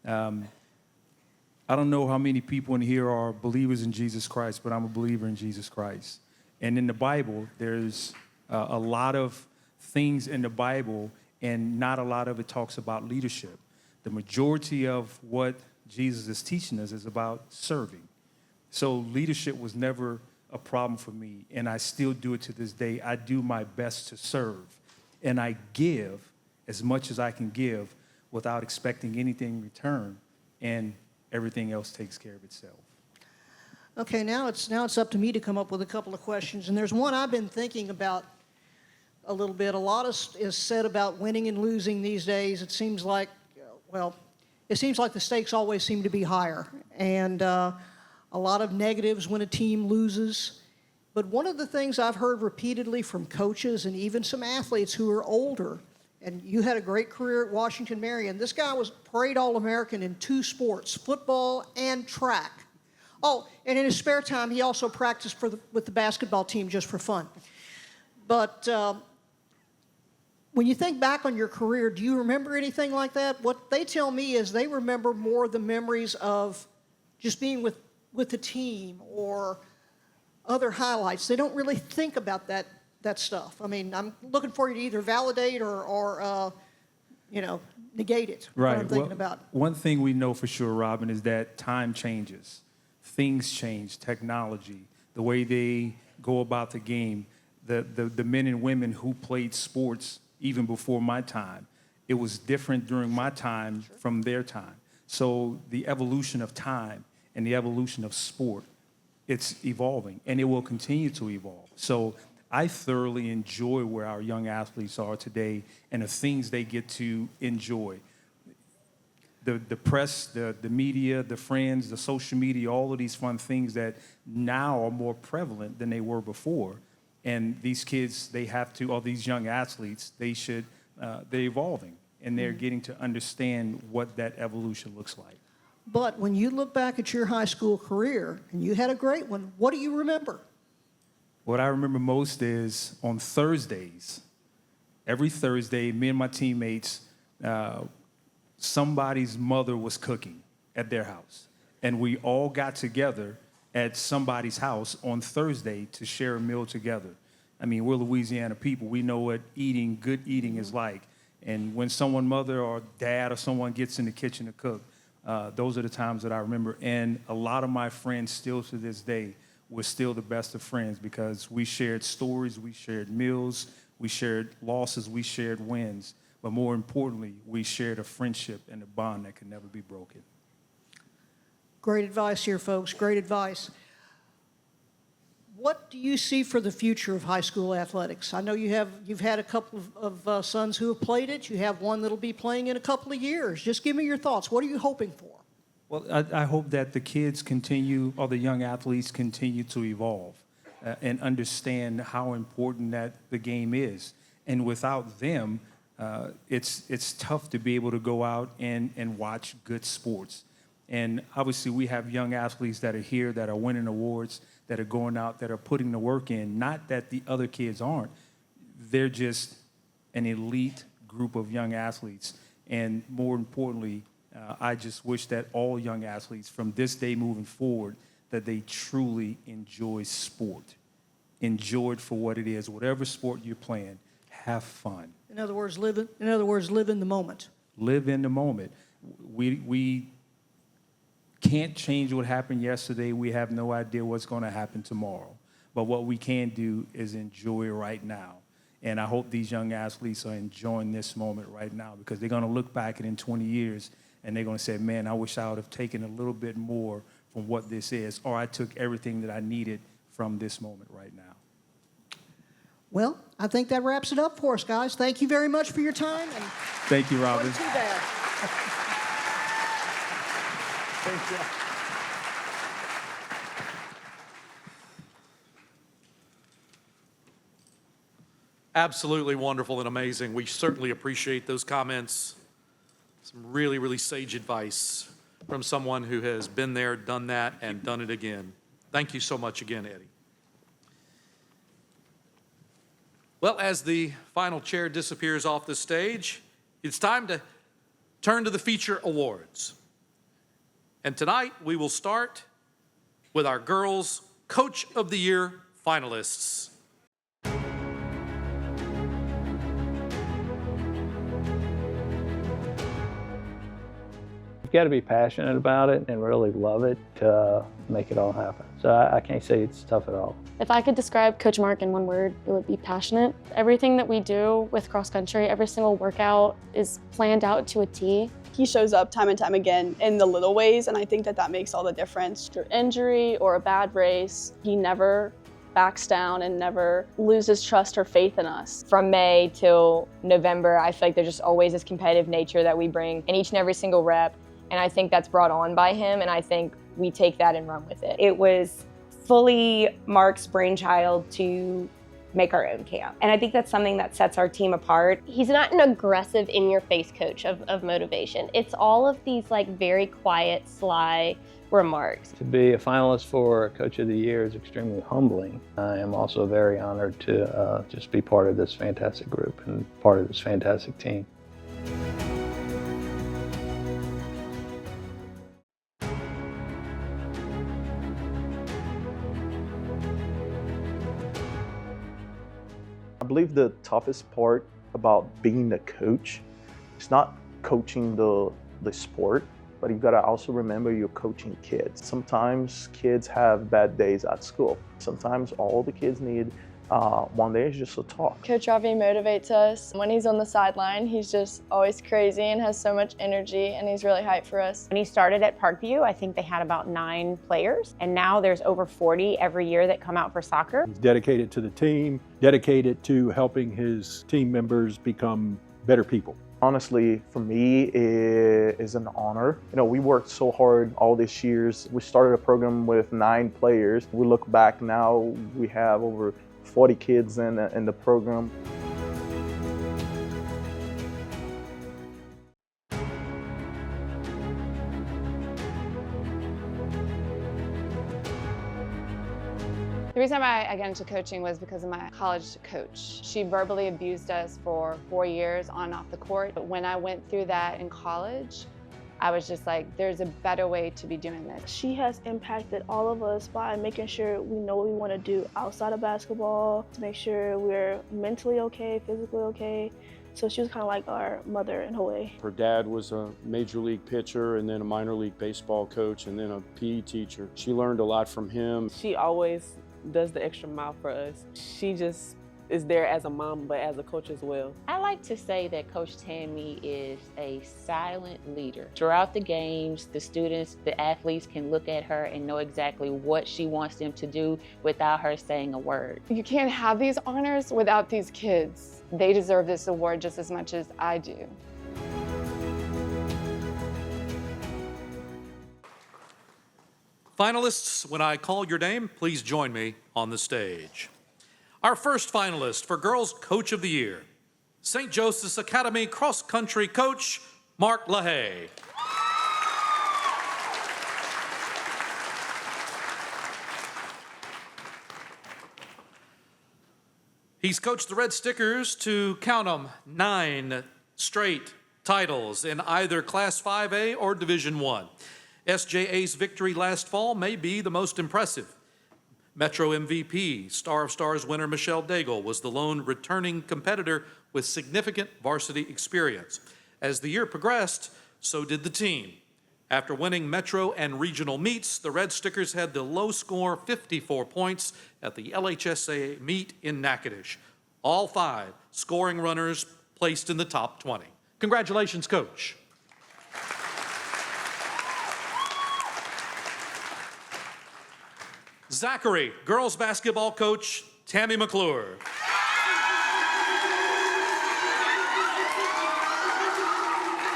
I don't know how many people in here are believers in Jesus Christ, but I'm a believer in Jesus Christ. And in the Bible, there's a lot of things in the Bible, and not a lot of it talks about leadership. The majority of what Jesus is teaching us is about serving. So leadership was never a problem for me, and I still do it to this day. I do my best to serve, and I give as much as I can give without expecting anything in return, and everything else takes care of itself. Okay, now it's up to me to come up with a couple of questions, and there's one I've been thinking about a little bit. A lot is said about winning and losing these days. It seems like, it seems like the stakes always seem to be higher, and a lot of negatives when a team loses. But one of the things I've heard repeatedly from coaches and even some athletes who are older, and you had a great career at Washington Marion, this guy was parade All-American in 2 sports, football and track. Oh, and in his spare time, he also practiced with the basketball team just for fun. But When you think back on your career, do you remember anything like that? What they tell me is they remember more the memories of just being with the team or other highlights. They don't really think about that stuff. I mean, I'm looking for you to either validate or negate it. Right. What I'm thinking about. One thing we know for sure, Robin, is that time changes. Things change, technology, the way they go about the game, the men and women who played sports even before my time. It was different during my time from their time. So the evolution of time and the evolution of sport, it's evolving, and it will continue to evolve. So I thoroughly enjoy where our young athletes are today and the things they get to enjoy. The press, the media, the friends, the social media, all of these fun things that now are more prevalent than they were before. And these kids, or these young athletes, they're evolving, and they're getting to understand what that evolution looks like. But when you look back at your high school career, and you had a great one, what do you remember? What I remember most is on Thursdays, every Thursday, me and my teammates, somebody's mother was cooking at their house. And we all got together at somebody's house on Thursday to share a meal together. I mean, we're Louisiana people. We know what good eating is like. And when someone, mother or dad or someone gets in the kitchen to cook, those are the times that I remember. And a lot of my friends still to this day, we're still the best of friends because we shared stories, we shared meals, we shared losses, we shared wins. But more importantly, we shared a friendship and a bond that can never be broken. Great advice here, folks. Great advice. What do you see for the future of high school athletics? I know you've had a couple of sons who have played it. You have one that'll be playing in a couple of years. Just give me your thoughts. What are you hoping for? Well, I hope that the kids continue, or the young athletes continue to evolve and understand how important that the game is. And without them, it's tough to be able to go out and watch good sports. And obviously, we have young athletes that are here, that are winning awards, that are going out, that are putting the work in. Not that the other kids aren't. They're just an elite group of young athletes. And more importantly, I just wish that all young athletes from this day moving forward, that they truly enjoy sport. Enjoy it for what it is. Whatever sport you're playing, have fun. In other words, live in the moment. Live in the moment. We can't change what happened yesterday. We have no idea what's going to happen tomorrow. But what we can do is enjoy right now. And I hope these young athletes are enjoying this moment right now, because they're going to look back in 20 years and they're going to say, man, I wish I would have taken a little bit more from what this is, or I took everything that I needed from this moment right now. Well, I think that wraps it up for us, guys. Thank you very much for your time. And thank you, Robin. Too bad. Thank you. Absolutely wonderful and amazing. We certainly appreciate those comments. Some really, really sage advice from someone who has been there, done that, and done it again. Thank you so much again, Eddie. Well, as the final chair disappears off the stage, it's time to turn to the feature awards. And tonight, we will start with our girls' Coach of the Year finalists. You've got to be passionate about it and really love it to make it all happen. So I can't say it's tough at all. If I could describe Coach Mark in one word, it would be passionate. Everything that we do with cross country, every single workout is planned out to a T. He shows up time and time again in the little ways, and I think that makes all the difference. Through injury or a bad race, he never backs down and never loses trust or faith in us. From May till November, I feel like there's just always this competitive nature that we bring in each and every single rep. And I think that's brought on by him, and I think we take that and run with it. It was fully Mark's brainchild to make our own camp. And I think that's something that sets our team apart. He's not an aggressive, in-your-face coach of motivation. It's all of these like very quiet, sly remarks. To be a finalist for Coach of the Year is extremely humbling. I am also very honored to just be part of this fantastic group and part of this fantastic team. I believe the toughest part about being a coach is not coaching the sport, but you gotta also remember you're coaching kids. Sometimes kids have bad days at school. Sometimes all the kids need one day is just a talk. Coach Ravi motivates us. When he's on the sideline, he's just always crazy and has so much energy, and he's really hyped for us. When he started at Parkview, I think they had about 9 players, and now there's over 40 every year that come out for soccer. He's dedicated to the team, dedicated to helping his team members become better people. Honestly, for me, it is an honor. You know, we worked so hard all these years. We started a program with 9 players. We look back now, we have over 40 kids in the program. The reason why I got into coaching was because of my college coach. She verbally abused us for 4 years on and off the court. But when I went through that in college, I was just like, there's a better way to be doing this. She has impacted all of us by making sure we know what we want to do outside of basketball, to make sure we're mentally okay, physically okay. So she was kind of like our mother in a way. Her dad was a major league pitcher and then a minor league baseball coach and then a PE teacher. She learned a lot from him. She always does the extra mile for us. She just is there as a mom, but as a coach as well. I like to say that Coach Tammy is a silent leader. Throughout the games, the students, the athletes can look at her and know exactly what she wants them to do without her saying a word. You can't have these honors without these kids. They deserve this award just as much as I do. Finalists, when I call your name, please join me on the stage. Our first finalist for Girls Coach of the Year, St. Joseph's Academy cross-country coach, Mark LaHaye. He's coached the Red Stickers to, count 'em, 9 straight titles in either Class 5A or Division I. SJA's victory last fall may be the most impressive. Metro MVP, Star of Stars winner Michelle Daigle was the lone returning competitor with significant varsity experience. As the year progressed, so did the team. After winning Metro and regional meets, the Red Stickers had the low score 54 points at the LHSA meet in Natchitoches. All 5 scoring runners placed in the top 20. Congratulations, Coach. Zachary, girls basketball coach, Tammy McClure.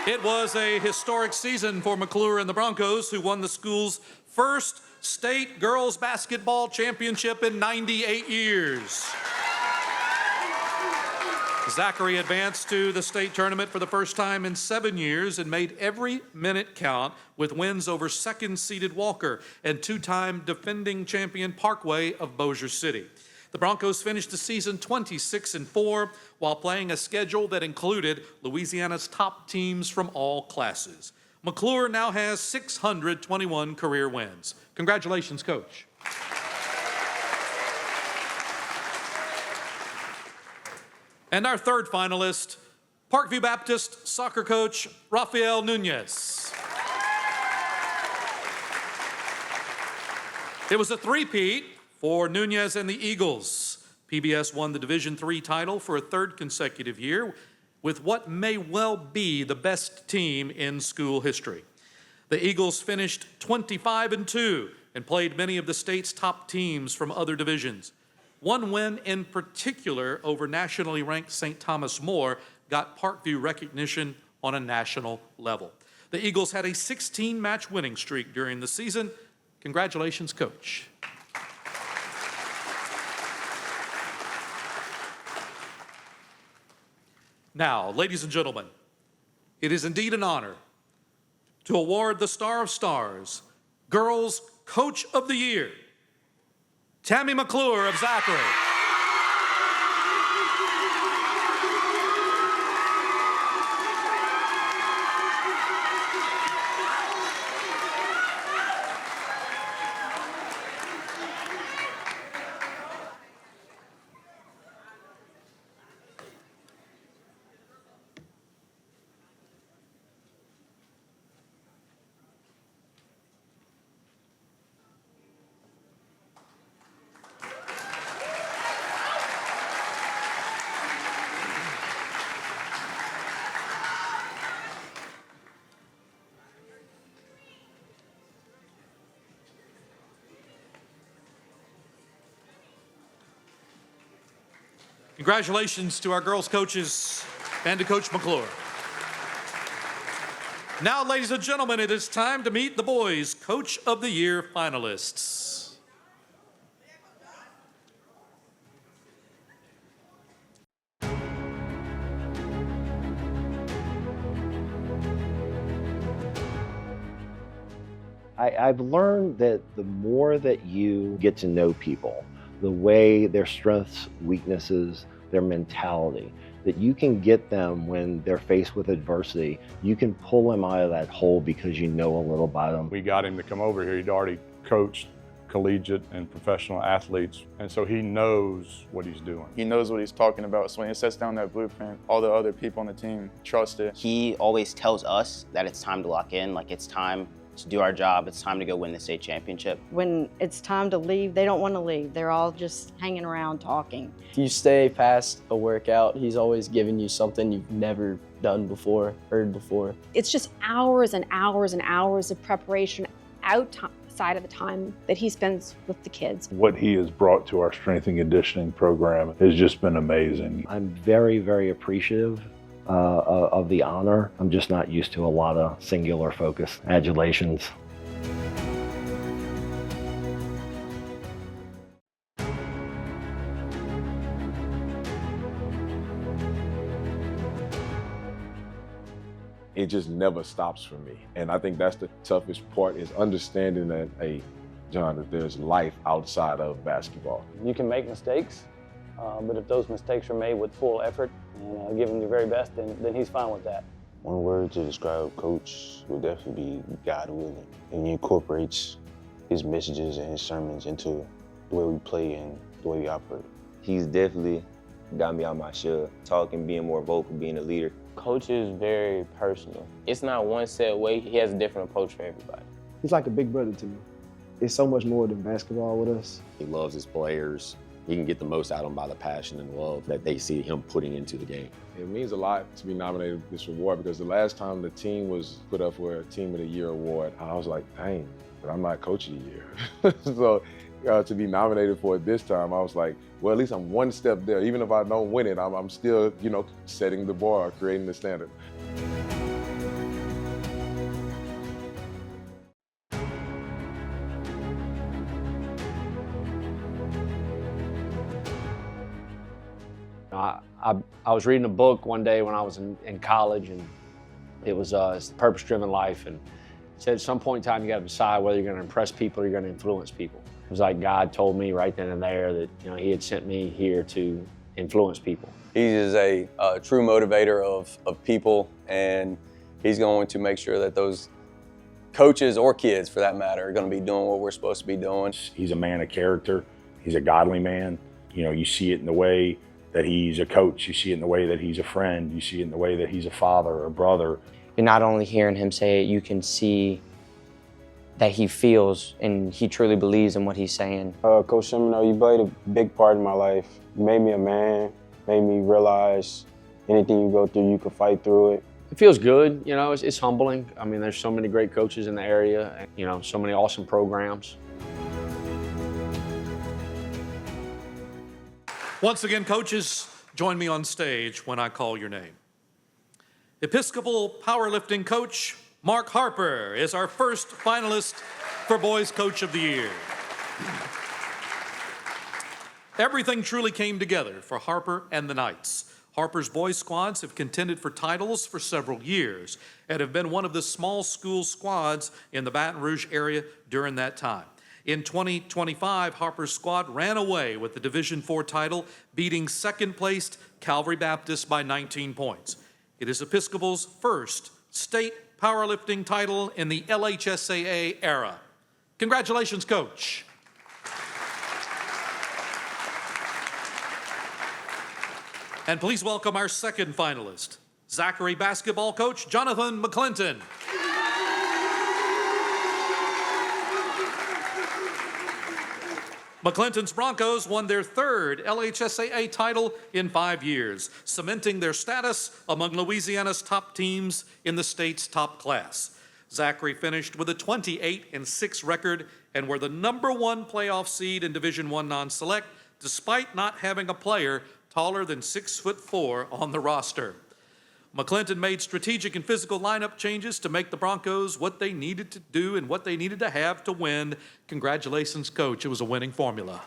It was a historic season for McClure and the Broncos, who won the school's first state girls basketball championship in 98 years. Zachary advanced to the state tournament for the first time in 7 years and made every minute count with wins over second-seeded Walker and 2-time defending champion Parkway of Bossier City. The Broncos finished the season 26-4 while playing a schedule that included Louisiana's top teams from all classes. McClure now has 621 career wins. Congratulations, Coach. And our third finalist, Parkview Baptist soccer coach, Rafael Nunez. It was a three-peat for Nunez and the Eagles. PBS won the Division III title for a 3rd consecutive year with what may well be the best team in school history. The Eagles finished 25-2 and played many of the state's top teams from other divisions. One win in particular over nationally ranked St. Thomas More got Parkview recognition on a national level. The Eagles had a 16-match winning streak during the season. Congratulations, Coach. Now, ladies and gentlemen, it is indeed an honor to award the Star of Stars, Girls Coach of the Year, Tammy McClure of Zachary. Congratulations to our girls coaches and to Coach McClure. Now, ladies and gentlemen, it is time to meet the boys Coach of the Year finalists. I've learned that the more that you get to know people, the way their strengths, weaknesses, their mentality, that you can get them when they're faced with adversity. You can pull them out of that hole because you know a little about them. We got him to come over here. He'd already coached collegiate and professional athletes, and so he knows what he's doing. He knows what he's talking about, so when he sets down that blueprint, all the other people on the team trust it. He always tells us that it's time to lock in, like it's time to do our job, it's time to go win the state championship. When it's time to leave, they don't want to leave. They're all just hanging around talking. If you stay past a workout, he's always giving you something you've never done before, heard before. It's just hours and hours and hours of preparation outside of the time that he spends with the kids. What he has brought to our strength and conditioning program has just been amazing. I'm very, very appreciative of the honor. I'm just not used to a lot of singular focus adulations. It just never stops for me. And I think that's the toughest part, is understanding that, hey, John, that there's life outside of basketball. You can make mistakes, but if those mistakes are made with full effort and giving your very best, then he's fine with that. One word to describe Coach would definitely be God willing. And he incorporates his messages and his sermons into the way we play and the way we operate. He's definitely got me out my shell, talking, being more vocal, being a leader. Coach is very personal. It's not one set way. He has a different approach for everybody. He's like a big brother to me. It's so much more than basketball with us. He loves his players. He can get the most out of them by the passion and love that they see him putting into the game. It means a lot to be nominated for this award, because the last time the team was put up for a Team of the Year award, I was like, dang, but I'm not Coach of the Year. So to be nominated for it this time, I was like, well, at least I'm one step there. Even if I don't win it, I'm still, setting the bar, creating the standard. I was reading a book one day when I was in college, and it was it's Purpose-Driven Life, and it said at some point in time you got to decide whether you're going to impress people or you're going to influence people. It was like God told me right then and there that He had sent me here to influence people. He is a true motivator of people, and he's going to make sure that those coaches or kids, for that matter, are going to be doing what we're supposed to be doing. He's a man of character. He's a godly man. You see it in the way that he's a coach. You see it in the way that he's a friend. You see it in the way that he's a father or a brother. You're not only hearing him say it, you can see that he feels and he truly believes in what he's saying. Coach Semino, you played a big part in my life. You made me a man, made me realize anything you go through, you can fight through it. It feels good, it's humbling. I mean, there's so many great coaches in the area, so many awesome programs. Once again, coaches, join me on stage when I call your name. Episcopal powerlifting coach Mark Harper is our first finalist for Boys Coach of the Year. Everything truly came together for Harper and the Knights. Harper's boys squads have contended for titles for several years and have been one of the small school squads in the Baton Rouge area during that time. In 2025, Harper's squad ran away with the Division IV title, beating second-placed Calvary Baptist by 19 points. It is Episcopal's first state powerlifting title in the LHSAA era. Congratulations, Coach. And please welcome our second finalist, Zachary basketball coach Jonathan McClinton. McClinton's Broncos won their third LHSAA title in 5 years, cementing their status among Louisiana's top teams in the state's top class. Zachary finished with a 28-6 record and were the #1 playoff seed in Division I non-select, despite not having a player taller than 6'4" on the roster. McClinton made strategic and physical lineup changes to make the Broncos what they needed to do and what they needed to have to win. Congratulations, Coach. It was a winning formula.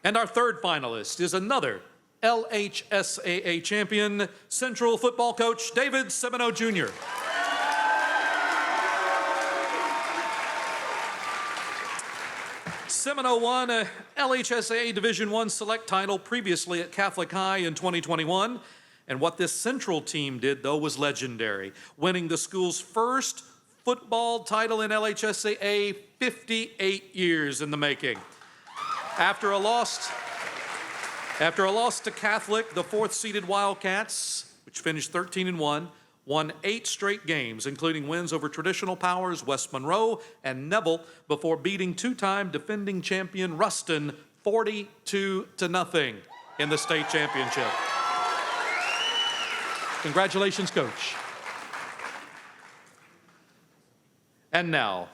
And our third finalist is another LHSAA champion, Central football coach David Semino Jr. Semino won a LHSAA Division I select title previously at Catholic High in 2021. And what this Central team did, though, was legendary, winning the school's first football title in LHSAA 58 years in the making. After a loss to Catholic, the fourth-seeded Wildcats, which finished 13-1, won 8 straight games, including wins over traditional powers West Monroe and Neville, before beating two-time defending champion Ruston 42-0 in the state championship. Congratulations, Coach. And now,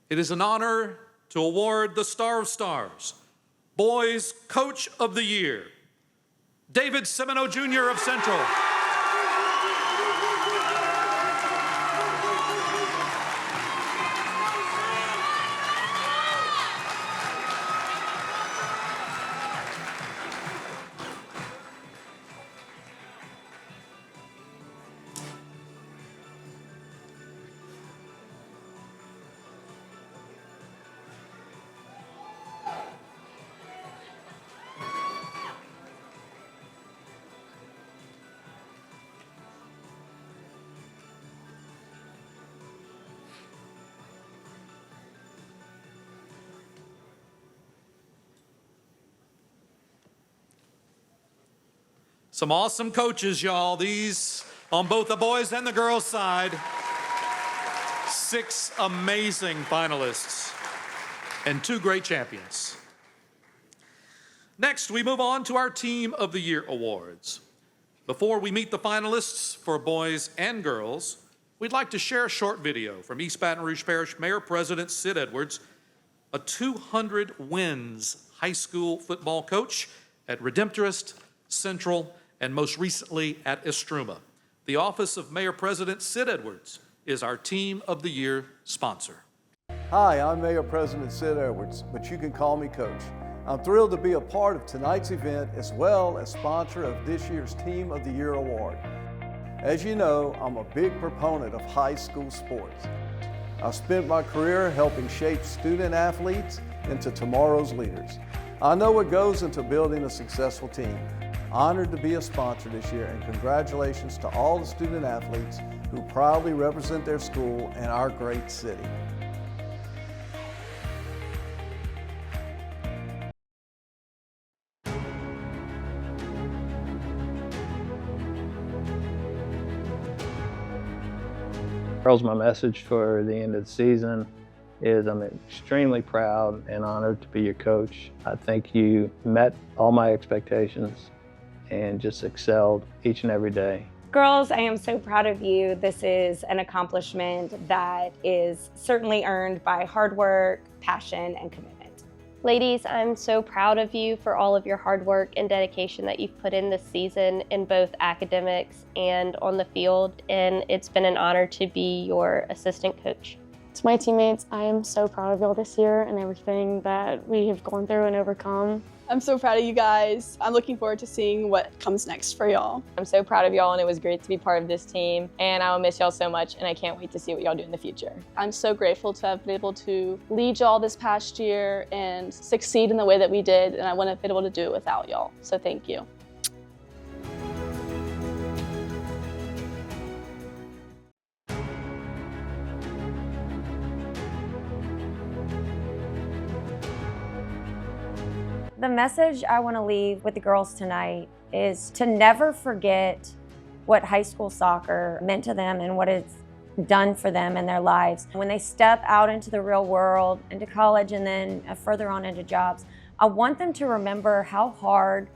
it is an honor to award the Star of Stars, Boys Coach of the Year, David Semino Jr. of Central. Some awesome coaches, y'all. These on both the boys and the girls side. 6 amazing finalists and 2 great champions. Next, we move on to our Team of the Year awards. Before we meet the finalists for boys and girls, we'd like to share a short video from East Baton Rouge Parish Mayor President Sid Edwards, a 200 wins high school football coach at Redemptorist, Central, and most recently at Estruma. The office of Mayor President Sid Edwards is our Team of the Year sponsor. Hi, I'm Mayor President Sid Edwards, but you can call me Coach. I'm thrilled to be a part of tonight's event as well as sponsor of this year's Team of the Year award. As you know, I'm a big proponent of high school sports. I've spent my career helping shape student athletes into tomorrow's leaders. I know what goes into building a successful team. Honored to be a sponsor this year, and congratulations to all the student athletes who proudly represent their school and our great city. Girls, my message for the end of the season is I'm extremely proud and honored to be your coach. I think you met all my expectations and just excelled each and every day. Girls, I am so proud of you. This is an accomplishment that is certainly earned by hard work, passion, and commitment. Ladies, I'm so proud of you for all of your hard work and dedication that you've put in this season in both academics and on the field, and it's been an honor to be your assistant coach. To my teammates, I am so proud of y'all this year and everything that we have gone through and overcome. I'm so proud of you guys. I'm looking forward to seeing what comes next for y'all. I'm so proud of y'all, and it was great to be part of this team, and I will miss y'all so much, and I can't wait to see what y'all do in the future. I'm so grateful to have been able to lead y'all this past year and succeed in the way that we did, and I wouldn't have been able to do it without y'all. So thank you. The message I want to leave with the girls tonight is to never forget what high school soccer meant to them and what it's done for them in their lives. When they step out into the real world, into college, and then further on into jobs, I want them to remember how hard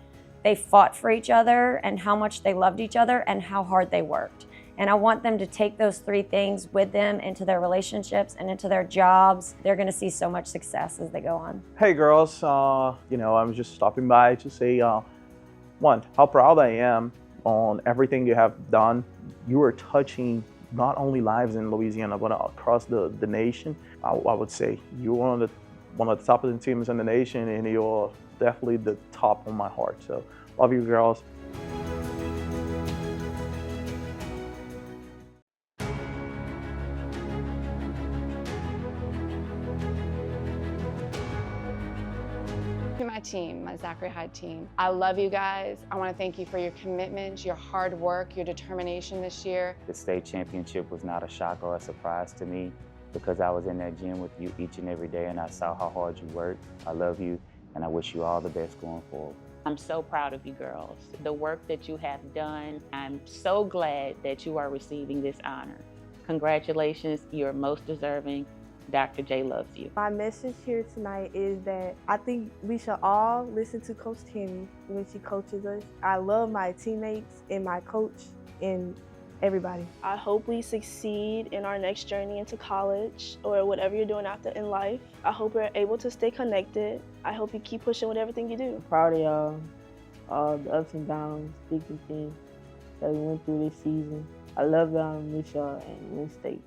they fought for each other and how much they loved each other and how hard they worked. And I want them to take those three things with them into their relationships and into their jobs. They're going to see so much success as they go on. Hey girls, I'm just stopping by to say, one, how proud I am on everything you have done. You are touching not only lives in Louisiana, but across the nation. I would say you're one of the top of the teams in the nation, and you're definitely the top on my heart. So love you girls. To my team, my Zachary High team, I love you guys. I want to thank you for your commitment, your hard work, your determination this year. The state championship was not a shock or a surprise to me because I was in that gym with you each and every day and I saw how hard you worked. I love you and I wish you all the best going forward. I'm so proud of you girls. The work that you have done, I'm so glad that you are receiving this honor. Congratulations, you're most deserving. Dr. J loves you. My message here tonight is that I think we should all listen to Coach Tammy when she coaches us. I love my teammates and my coach and everybody. I hope we succeed in our next journey into college or whatever you're doing after in life. I hope we're able to stay connected. I hope you keep pushing with everything you do. I'm proud of y'all, all the ups and downs, thick and thin that we went through this season. I love y'all and miss y'all and Win State.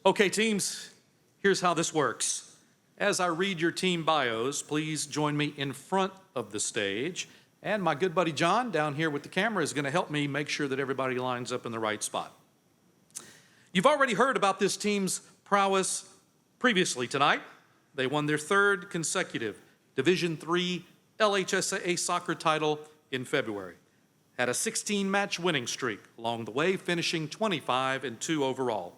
Okay, teams, here's how this works. As I read your team bios, please join me in front of the stage. And my good buddy John down here with the camera is going to help me make sure that everybody lines up in the right spot. You've already heard about this team's prowess previously tonight. They won their third consecutive Division III LHSAA soccer title in February. Had a 16-match winning streak along the way, finishing 25-2 overall.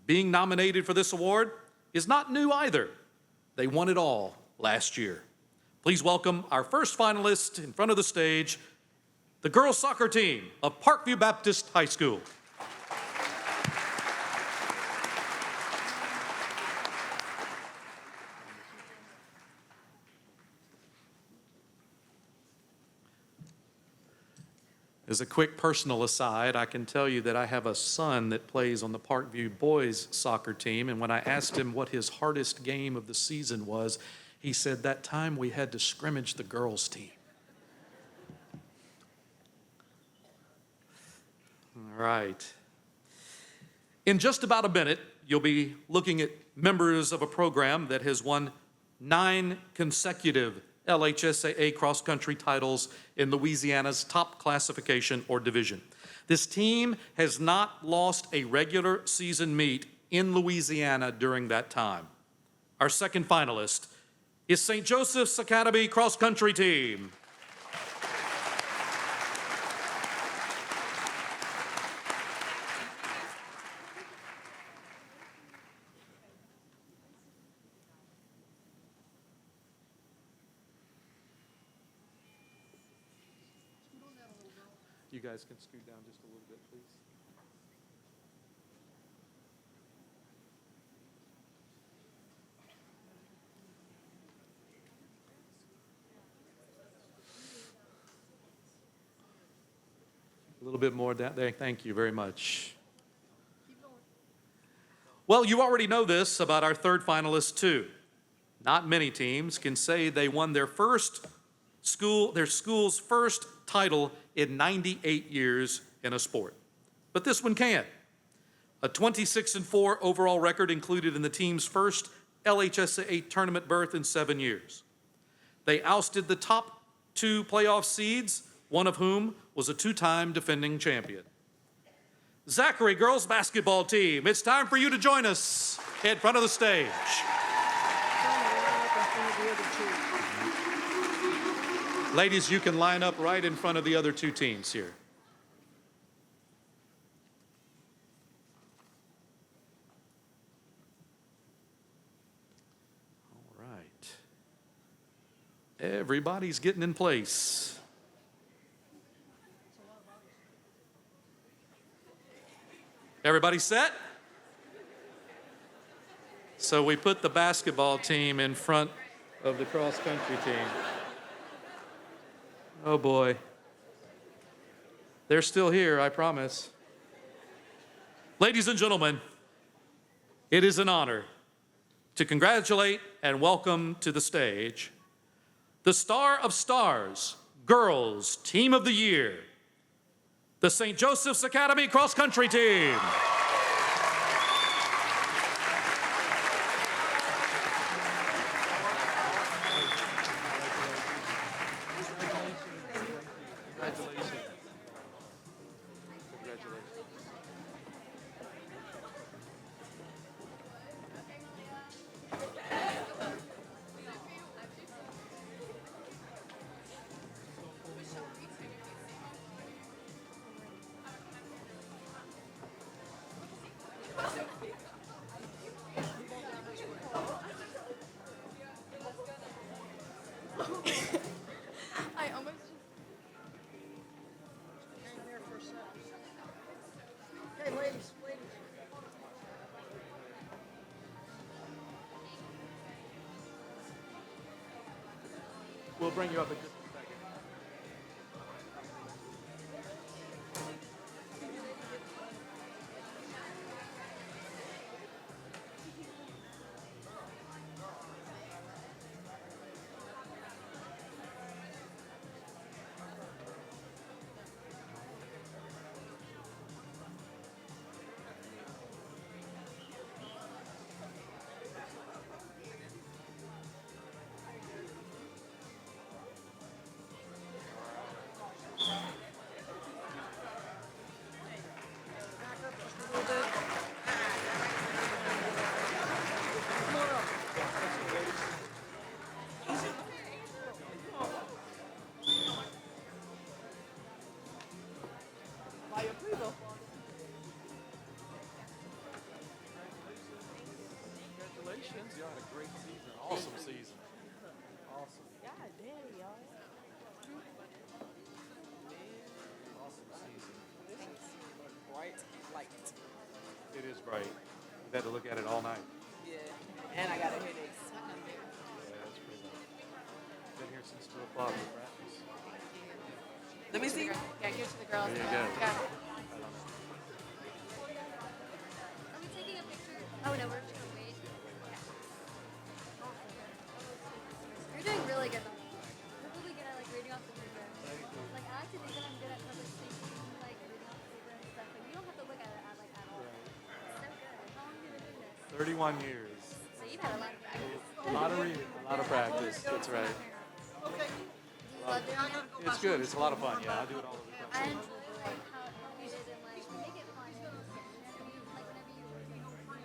Being nominated for this award is not new either. They won it all last year. Please welcome our first finalist in front of the stage, the girls soccer team of Parkview Baptist High School. As a quick personal aside, I can tell you that I have a son that plays on the Parkview boys soccer team, and when I asked him what his hardest game of the season was, he said that time we had to scrimmage the girls team. All right. In just about a minute, you'll be looking at members of a program that has won 9 consecutive LHSAA cross-country titles in Louisiana's top classification or division. This team has not lost a regular season meet in Louisiana during that time. Our second finalist is St. Joseph's Academy cross-country team. You guys can scoot down just a little bit, please. A little bit more down there. Thank you very much. Well, you already know this about our third finalist, too. Not many teams can say they won their school's first title in 98 years in a sport. but this one can. A 26-4 overall record included in the team's first LHSA tournament berth in 7 years. They ousted the top 2 playoff seeds, one of whom was a 2-time defending champion. Zachary girls basketball team, it's time for you to join us in front of the stage. Ladies, you can line up right in front of the other 2 teams here. All right. Everybody's getting in place. Everybody set? So we put the basketball team in front of the cross-country team. Oh boy. They're still here, I promise. Ladies and gentlemen, it is an honor to congratulate and welcome to the stage the Star of Stars Girls Team of the Year, the St. Joseph's Academy cross-country team. I almost Okay, ladies. We'll bring you up in just a second. Congratulations, you had a great season, awesome season. Awesome. God damn, y'all. Awesome season. This is bright light. It is bright. We've had to look at it all night. Yeah, and I got a headache. Yeah, that's pretty nice. Been here since 2 o'clock for practice. Let me see. Yeah, give it to the girls. There you go. Got it. Are we taking a picture? Oh no, we're just gonna wait. You're doing really good though. You're really good at like reading off the paper. Like I like to think that I'm good at public speaking, like reading off the paper and stuff, but you don't have to look at it like at all. It's so good. How long have you been doing this? 31 years. So you've had a lot of practice. A lot of reading, a lot of practice. That's right. Okay. Do you love doing it? It's good. It's a lot of fun. Yeah, I do it all the I time. enjoy like how you did and like you make it fun. Whenever you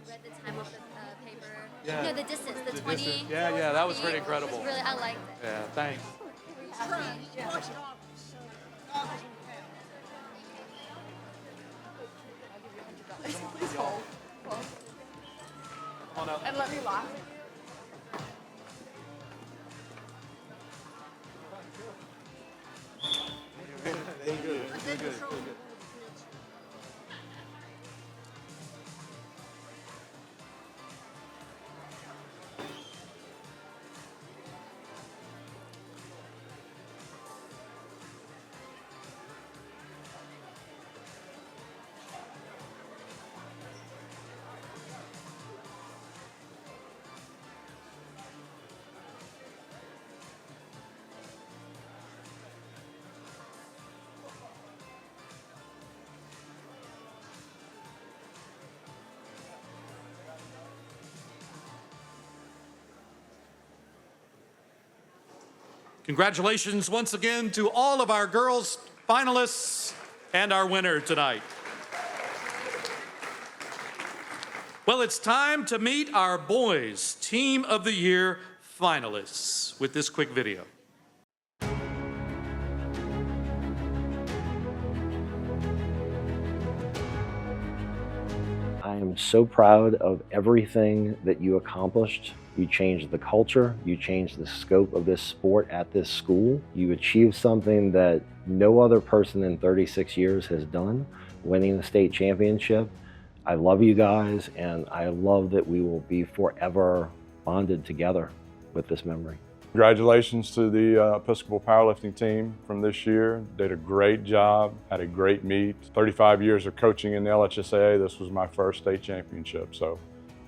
read the time off the paper. Yeah. No, the distance, the 20. distance. Yeah, that was pretty incredible. It was really, I liked it. Yeah, thanks. Please hold. Come on up. And let me laugh. Doing good. Doing good. Doing good. Congratulations once again to all of our girls finalists and our winner tonight. Well, it's time to meet our boys Team of the Year finalists with this quick video. I am so proud of everything that you accomplished. You changed the culture, you changed the scope of this sport at this school. You achieved something that no other person in 36 years has done, winning the state championship. I love you guys, and I love that we will be forever bonded together with this memory. Congratulations to the Episcopal powerlifting team from this year. Did a great job, had a great meet. 35 years of coaching in the LHSAA, this was my first state championship, so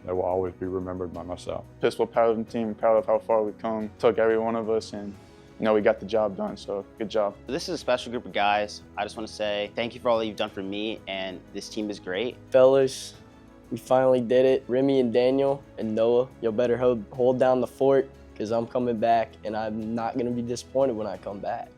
that will always be remembered by myself. Episcopal powerlifting team, proud of how far we've come. Took every one of us and we got the job done, so good job. This is a special group of guys. I just want to say thank you for all that you've done for me, and this team is great. Fellas, we finally did it. Remy and Daniel and Noah, y'all better hold down the fort, because I'm coming back, and I'm not going to be disappointed when I come back.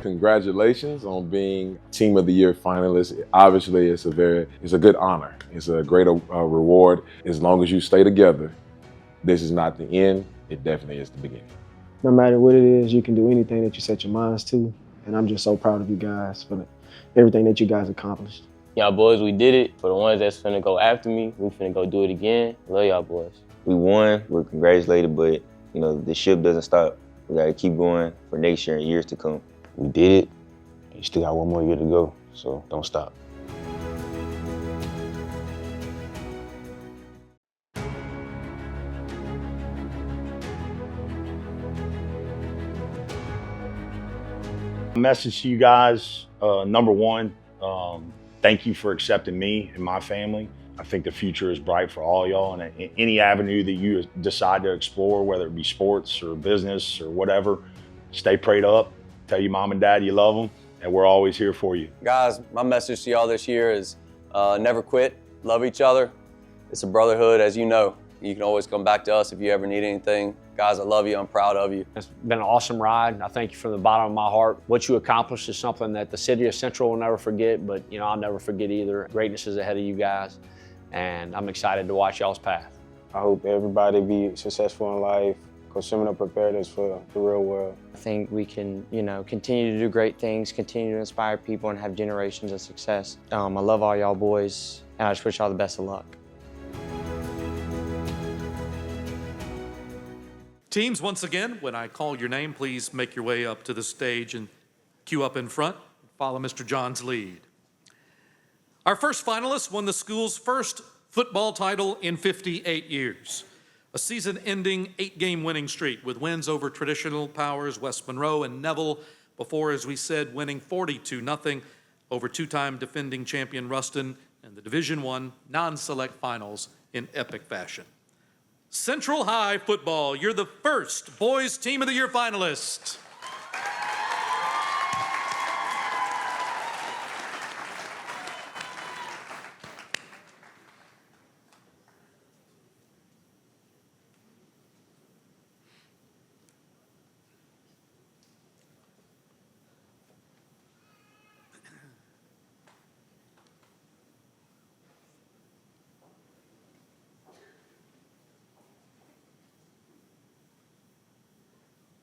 Congratulations on being Team of the Year finalist. Obviously, it's a good honor. It's a great reward. As long as you stay together, this is not the end. It definitely is the beginning. No matter what it is, you can do anything that you set your minds to. And I'm just so proud of you guys for everything that you guys accomplished. Y'all boys, we did it. For the ones that's finna go after me, we finna go do it again. Love y'all boys. We won, we're congratulated, but the ship doesn't stop. We gotta keep going for next year and years to come. We did it, you still got one more year to go, so don't stop. Message to you guys, number one, thank you for accepting me and my family. I think the future is bright for all y'all, and any avenue that you decide to explore, whether it be sports or business or whatever, stay prayed up, tell your mom and dad you love them, and we're always here for you. Guys, my message to y'all this year is never quit, love each other. It's a brotherhood, as you know. You can always come back to us if you ever need anything. Guys, I love you, I'm proud of you. It's been an awesome ride. I thank you from the bottom of my heart. What you accomplished is something that the city of Central will never forget, but I'll never forget either. Greatness is ahead of you guys, and I'm excited to watch y'all's path. I hope everybody be successful in life, because Seminole prepared us for the real world. I think we can, continue to do great things, continue to inspire people, and have generations of success. I love all y'all boys, and I just wish y'all the best of luck. Teams, once again, when I call your name, please make your way up to the stage and queue up in front. Follow Mr. John's lead. Our first finalist won the school's first football title in 58 years. A season-ending 8-game winning streak with wins over traditional powers West Monroe and Neville before, as we said, winning 42-0 over two-time defending champion Ruston and the Division I non-select finals in epic fashion. Central High football, you're the first Boys Team of the Year finalist.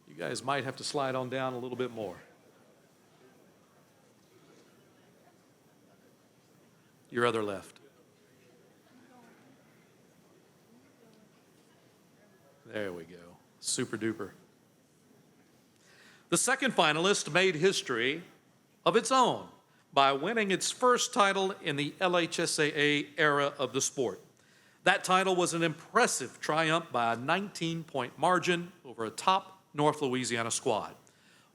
You guys might have to slide on down a little bit more. Your other left. There we go. Super duper. The second finalist made history of its own by winning its first title in the LHSAA era of the sport. That title was an impressive triumph by a 19-point margin over a top North Louisiana squad.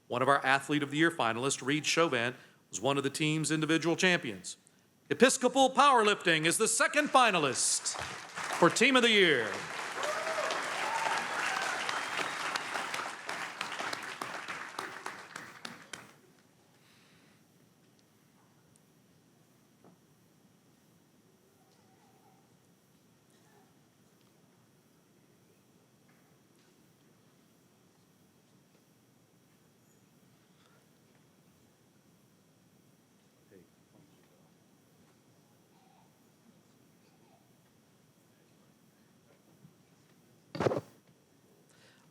One of our Athlete of the Year finalists, Reed Chauvin, was one of the team's individual champions. Episcopal Powerlifting is the second finalist for Team of the Year.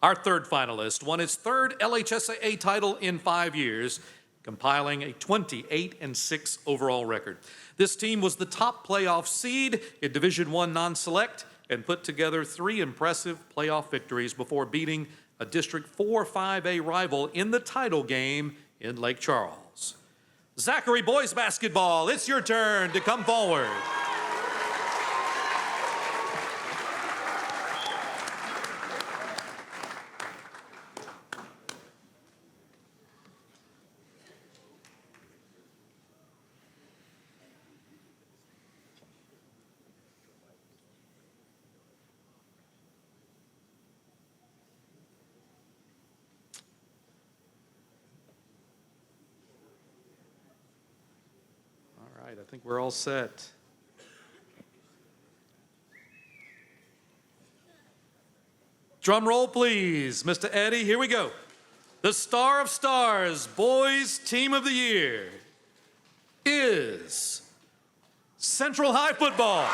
Our third finalist won his third LHSAA title in 5 years, compiling a 28-6 overall record. This team was the top playoff seed in Division I non-select and put together 3 impressive playoff victories before beating a District 4 5A rival in the title game in Lake Charles. Zachary boys basketball, it's your turn to come forward. All right, I think we're all set. Drum roll, please. Mr. Eddie, here we go. The Star of Stars Boys Team of the Year is Central High Football.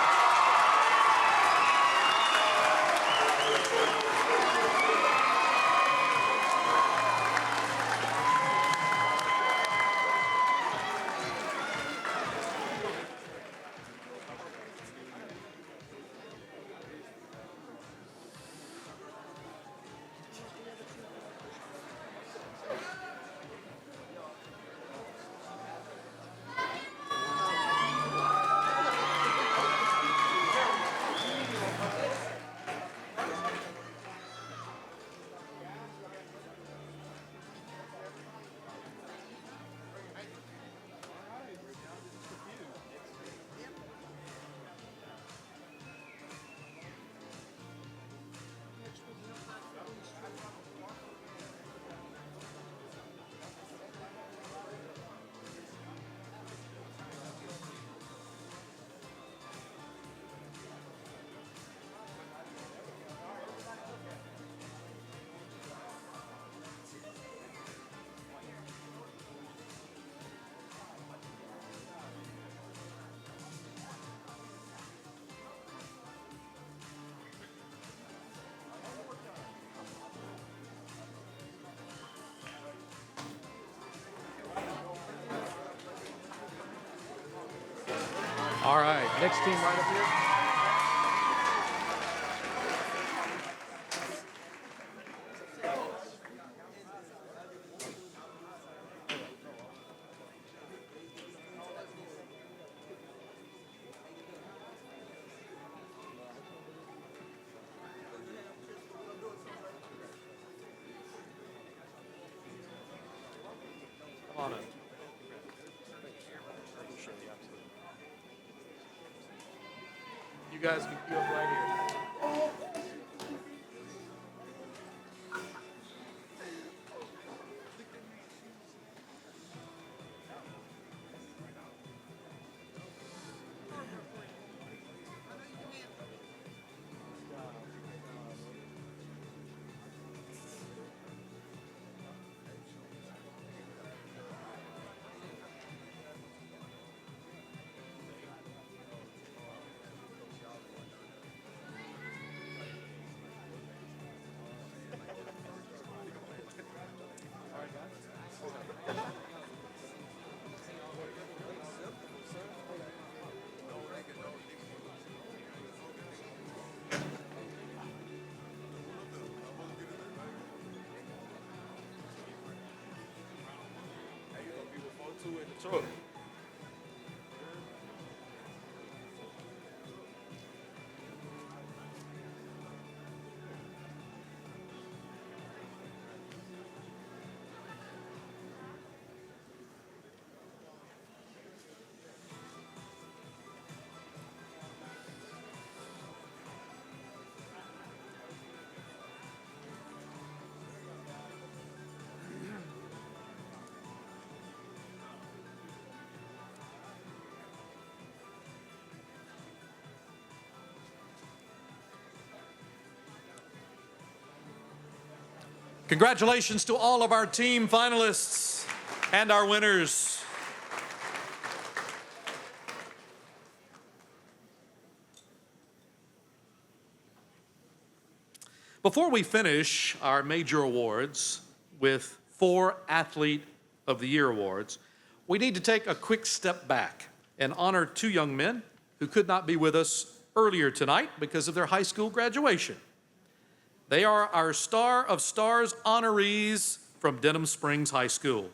All right, next team right up here. Come on in. You guys can queue up right here. Sure. Congratulations to all of our team finalists and our winners. Before we finish our major awards with 4 Athlete of the Year awards, we need to take a quick step back and honor 2 young men who could not be with us earlier tonight because of their high school graduation. They are our Star of Stars honorees from Denham Springs High School.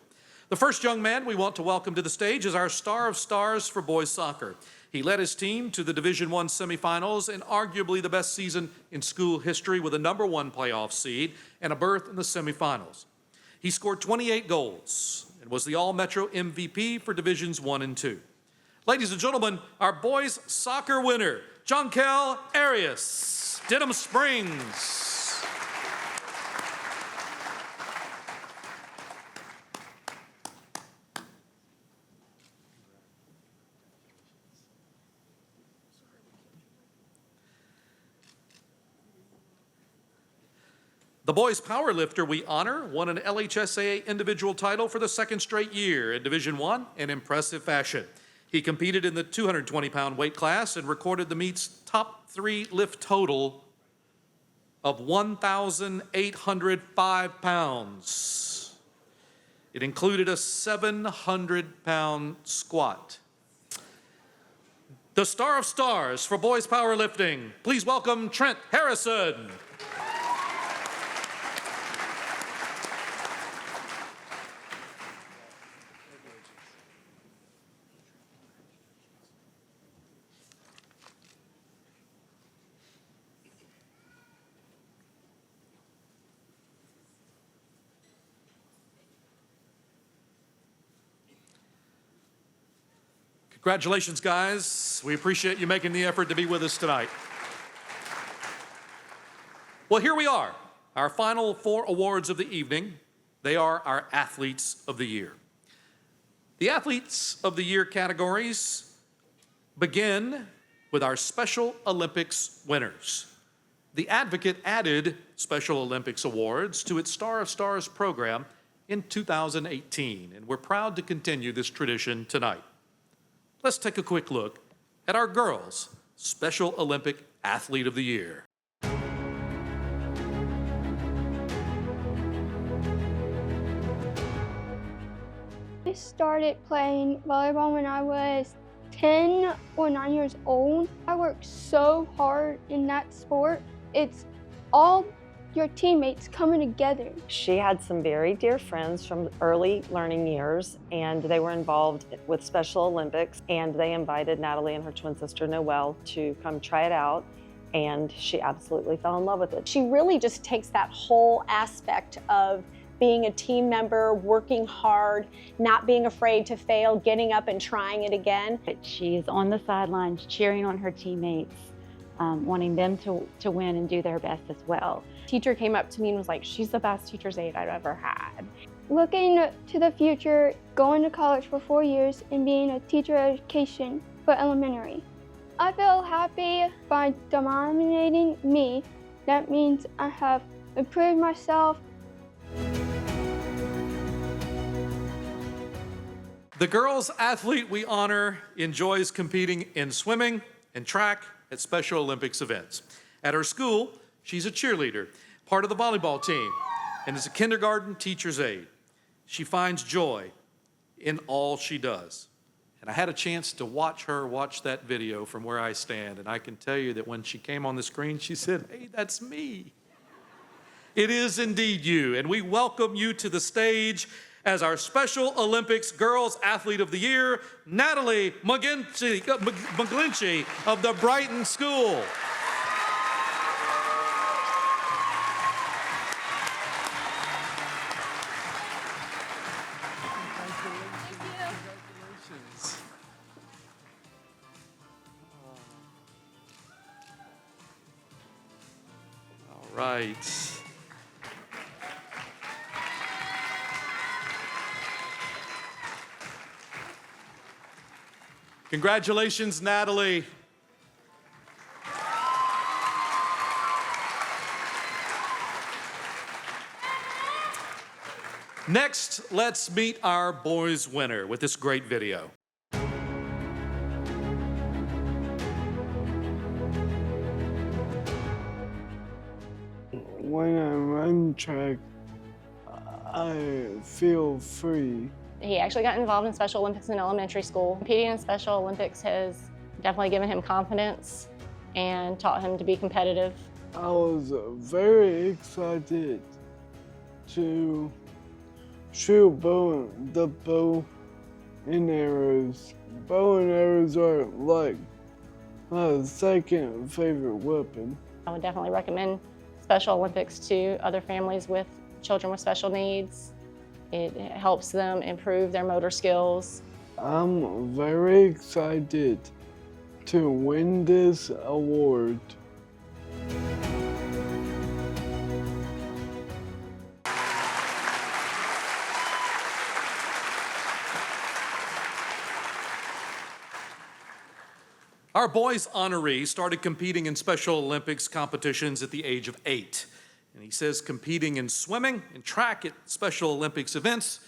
The first young man we want to welcome to the stage is our Star of Stars for boys soccer. He led his team to the Division I semifinals and arguably the best season in school history with a #1 playoff seed and a berth in the semifinals. He scored 28 goals and was the All-Metro MVP for Divisions I and II. Ladies and gentlemen, our boys soccer winner, Jonkel Arias, Denham Springs. The boys powerlifter we honor won an LHSAA individual title for the 2nd straight year in Division I in impressive fashion. He competed in the 220-pound weight class and recorded the meet's top 3 lift total of 1,805 pounds. It included a 700-pound squat. The Star of Stars for boys powerlifting, please welcome Trent Harrison. Congratulations, guys. We appreciate you making the effort to be with us tonight. Well, here we are, our final 4 awards of the evening. They are our Athletes of the Year. The Athletes of the Year categories begin with our Special Olympics winners. The Advocate added Special Olympics awards to its Star of Stars program in 2018, and we're proud to continue this tradition tonight. Let's take a quick look at our girls' Special Olympic Athlete of the Year. I started playing volleyball when I was 10 or 9 years old. I worked so hard in that sport. It's all your teammates coming together. She had some very dear friends from early learning years, and they were involved with Special Olympics, and they invited Natalie and her twin sister Noelle to come try it out, and she absolutely fell in love with it. She really just takes that whole aspect of being a team member, working hard, not being afraid to fail, getting up and trying it again. She's on the sidelines cheering on her teammates, wanting them to win and do their best as well. Teacher came up to me and was like, she's the best teacher's aide I've ever had. Looking to the future, going to college for 4 years and being a teacher education for elementary. I feel happy by dominating me. That means I have improved myself. The girls' athlete we honor enjoys competing in swimming and track at Special Olympics events. At her school, she's a cheerleader, part of the volleyball team, and is a kindergarten teacher's aide. She finds joy in all she does. And I had a chance to watch her watch that video from where I stand, and I can tell you that when she came on the screen, she said, "Hey, that's me." It is indeed you, and we welcome you to the stage as our Special Olympics Girls Athlete of the Year, Natalie McGlinchey of the Brighton School. All right. Congratulations, Natalie. Next, let's meet our boys winner with this great video. When I run track, I feel free. He actually got involved in Special Olympics in elementary school. Competing in Special Olympics has definitely given him confidence and taught him to be competitive. I was very excited to shoot the bow and arrows. Bow and arrows are like my second favorite weapon. I would definitely recommend Special Olympics to other families with children with special needs. It helps them improve their motor skills. I'm very excited to win this award. Our boys honoree started competing in Special Olympics competitions at the age of 8. And he says competing in swimming and track at Special Olympics events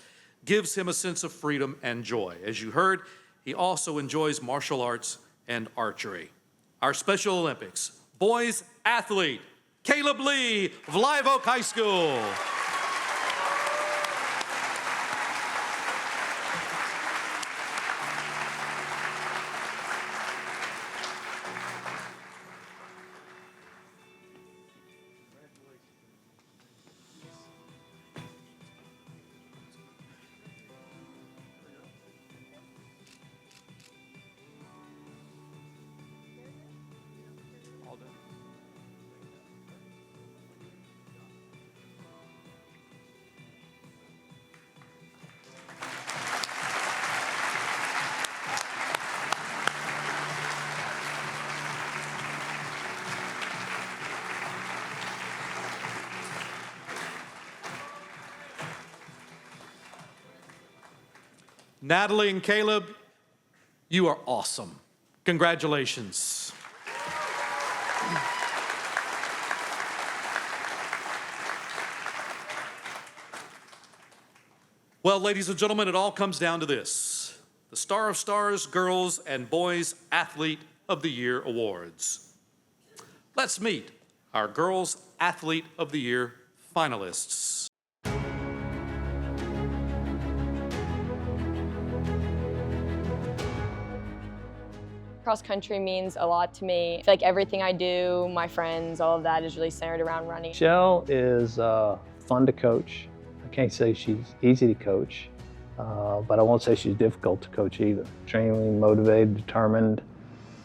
gives him a sense of freedom and joy. As you heard, he also enjoys martial arts and archery. Our Special Olympics boys athlete, Caleb Lee of Live Oak High School. Natalie and Caleb, you are awesome. Congratulations. Well, ladies and gentlemen, it all comes down to this: the Star of Stars Girls and Boys Athlete of the Year Awards. Let's meet our Girls Athlete of the Year finalists. Cross country means a lot to me. I feel like everything I do, my friends, all of that is really centered around running. Michelle is fun to coach. I can't say she's easy to coach, but I won't say she's difficult to coach either. Extremely motivated, determined,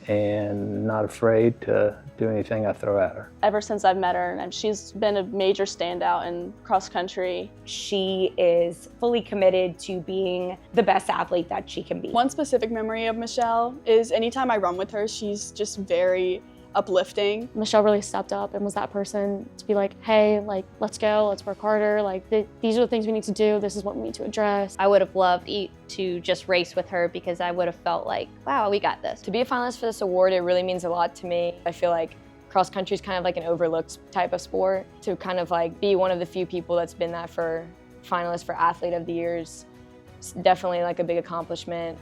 and not afraid to do anything I throw at her. Ever since I've met her, and she's been a major standout in cross country. She is fully committed to being the best athlete that she can be. One specific memory of Michelle is anytime I run with her, she's just very uplifting. Michelle really stepped up and was that person to be like, hey, like, let's go, let's work harder. Like, these are the things we need to do. This is what we need to address. I would have loved to just race with her because I would have felt like, wow, we got this. To be a finalist for this award, it really means a lot to me. I feel like cross country is kind of like an overlooked type of sport. To kind of like be one of the few people that's been that for finalist for Athlete of the Year is definitely like a big accomplishment.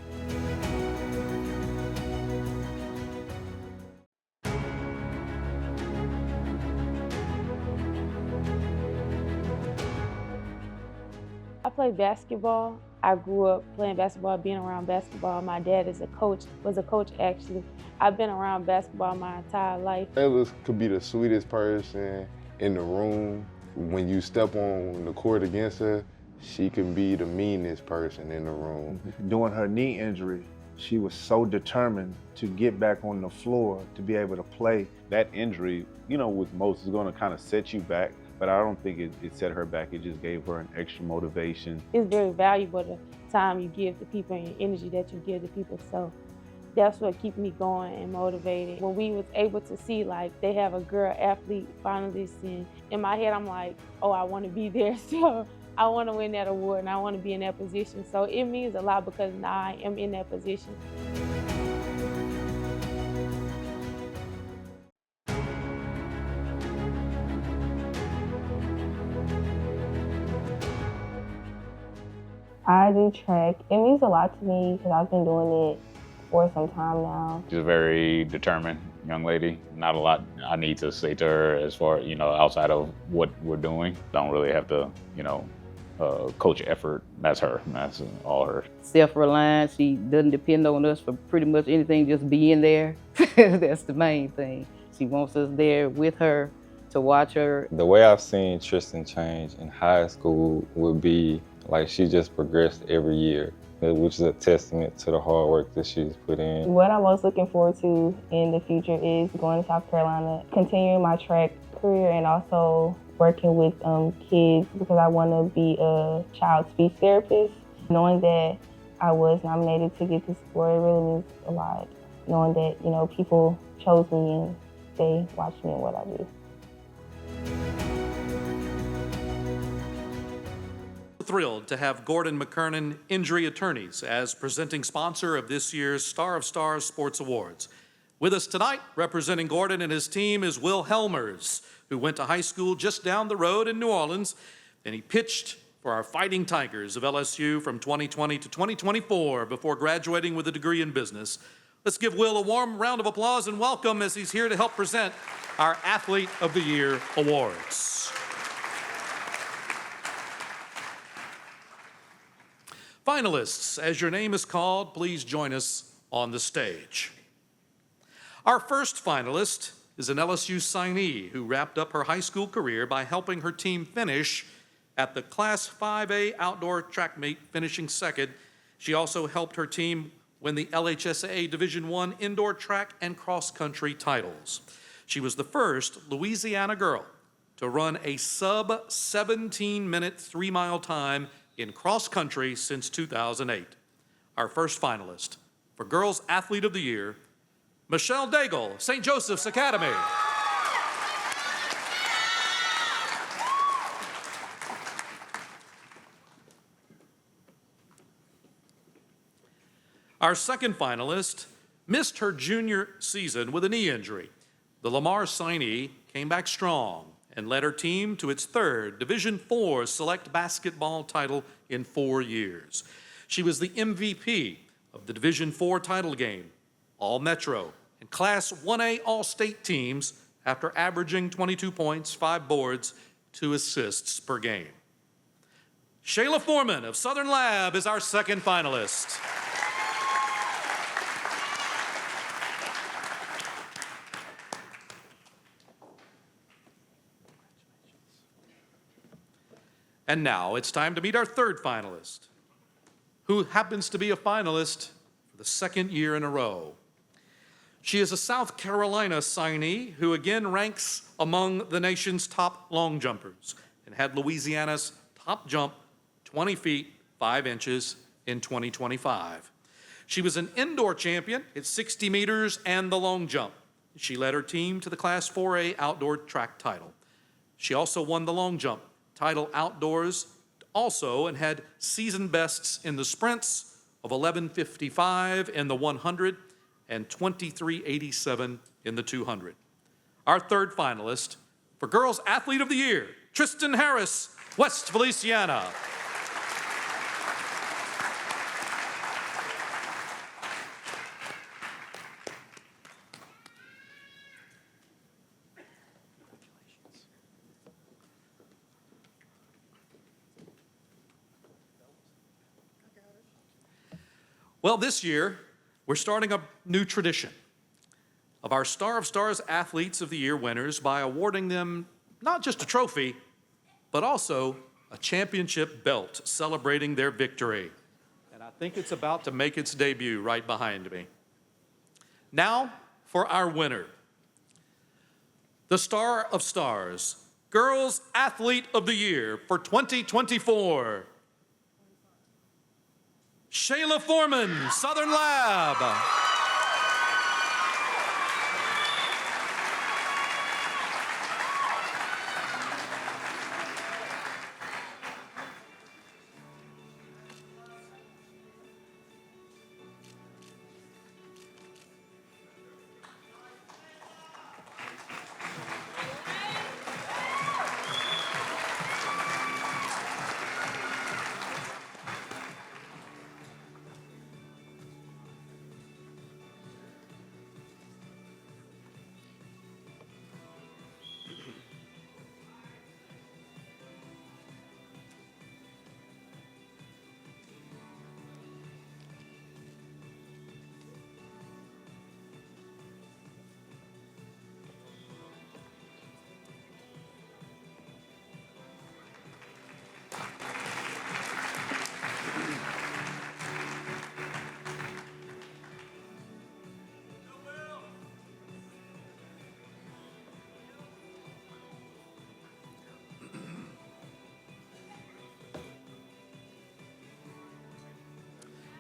I played basketball. I grew up playing basketball, being around basketball. My dad is a coach, was a coach actually. I've been around basketball my entire life. Ella could be the sweetest person in the room. When you step on the court against her, she can be the meanest person in the room. During her knee injury, she was so determined to get back on the floor to be able to play. That injury, you know, with most is going to kind of set you back, but I don't think it set her back. It just gave her an extra motivation. It's very valuable the time you give to people and your energy that you give to people. So that's what keeps me going and motivated. When we was able to see like they have a girl athlete finalist, and in my head I'm like, oh, I want to be there. So I want to win that award and I want to be in that position. So it means a lot because now I am in that position. I do track. It means a lot to me because I've been doing it for some time now. She's a very determined young lady. Not a lot I need to say to her as far, outside of what we're doing. Don't really have to, coach effort. That's her. That's all her. Self-reliant. She doesn't depend on us for pretty much anything, just being there. That's the main thing. She wants us there with her to watch her. The way I've seen Tristan change in high school would be like she just progressed every year, which is a testament to the hard work that she's put in. What I'm most looking forward to in the future is going to South Carolina, continuing my track career, and also working with kids because I want to be a child speech therapist. Knowing that I was nominated to get this award, it really means a lot. Knowing that, people chose me and they watch me and what I do. Thrilled to have Gordon McKernan Injury Attorneys as presenting sponsor of this year's Star of Stars Sports Awards. With us tonight, representing Gordon and his team, is Will Helmers, who went to high school just down the road in New Orleans, and he pitched for our Fighting Tigers of LSU from 2020 to 2024 before graduating with a degree in business. Let's give Will a warm round of applause and welcome as he's here to help present our Athlete of the Year awards. Finalists, as your name is called, please join us on the stage. Our first finalist is an LSU signee who wrapped up her high school career by helping her team finish at the Class 5A outdoor track meet, finishing second. She also helped her team win the LHSAA Division I indoor track and cross-country titles. She was the first Louisiana girl to run a sub-17-minute 3-mile time in cross-country since 2008. Our first finalist for Girls Athlete of the Year, Michelle Daigle, St. Joseph's Academy. Our second finalist missed her junior season with a knee injury. The Lamar signee came back strong and led her team to its third Division IV select basketball title in 4 years. She was the MVP of the Division IV title game, All-Metro, and Class 1A All-State teams after averaging 22 points, 5 boards, 2 assists per game. Shayla Foreman of Southern Lab is our second finalist. And now it's time to meet our third finalist, who happens to be a finalist for the second year in a row. She is a South Carolina signee who again ranks among the nation's top long jumpers and had Louisiana's top jump 20 feet 5 inches in 2025. She was an indoor champion at 60 meters and the long jump. She led her team to the Class 4A outdoor track title. She also won the long jump title outdoors also and had season bests in the sprints of 11:55 in the 100 and 23:87 in the 200. Our third finalist for Girls Athlete of the Year, Tristan Harris, West Feliciana. Well, this year, we're starting a new tradition of our Star of Stars Athletes of the Year winners by awarding them not just a trophy, but also a championship belt celebrating their victory. And I think it's about to make its debut right behind me. Now for our winner, the Star of Stars, Girls Athlete of the Year for 2024. Shayla Foreman, Southern Lab.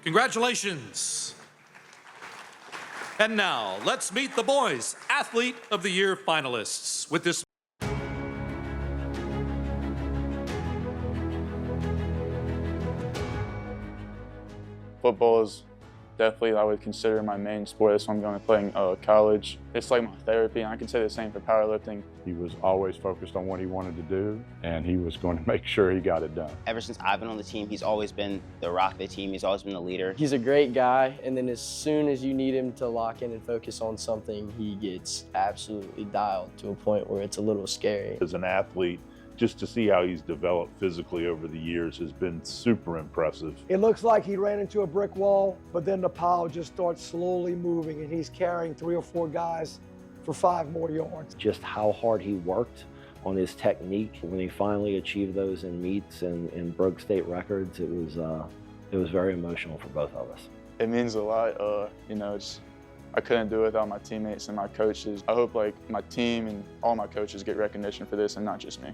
Congratulations. And now, let's meet the boys' Athlete of the Year finalists. With this football is definitely, I would consider my main sport. That's what I'm going to play in college. It's like my therapy, and I can say the same for powerlifting. He was always focused on what he wanted to do, and he was going to make sure he got it done. Ever since I've been on the team, he's always been the rock of the team. He's always been the leader. He's a great guy, and then as soon as you need him to lock in and focus on something, he gets absolutely dialed to a point where it's a little scary. As an athlete, just to see how he's developed physically over the years has been super impressive. It looks like he ran into a brick wall, but then the pile just starts slowly moving, and he's carrying 3 or 4 guys for 5 more yards. Just how hard he worked on his technique. When he finally achieved those in meets and broke state records, it was very emotional for both of us. It means a lot. I couldn't do it without my teammates and my coaches. I hope my team and all my coaches get recognition for this and not just me.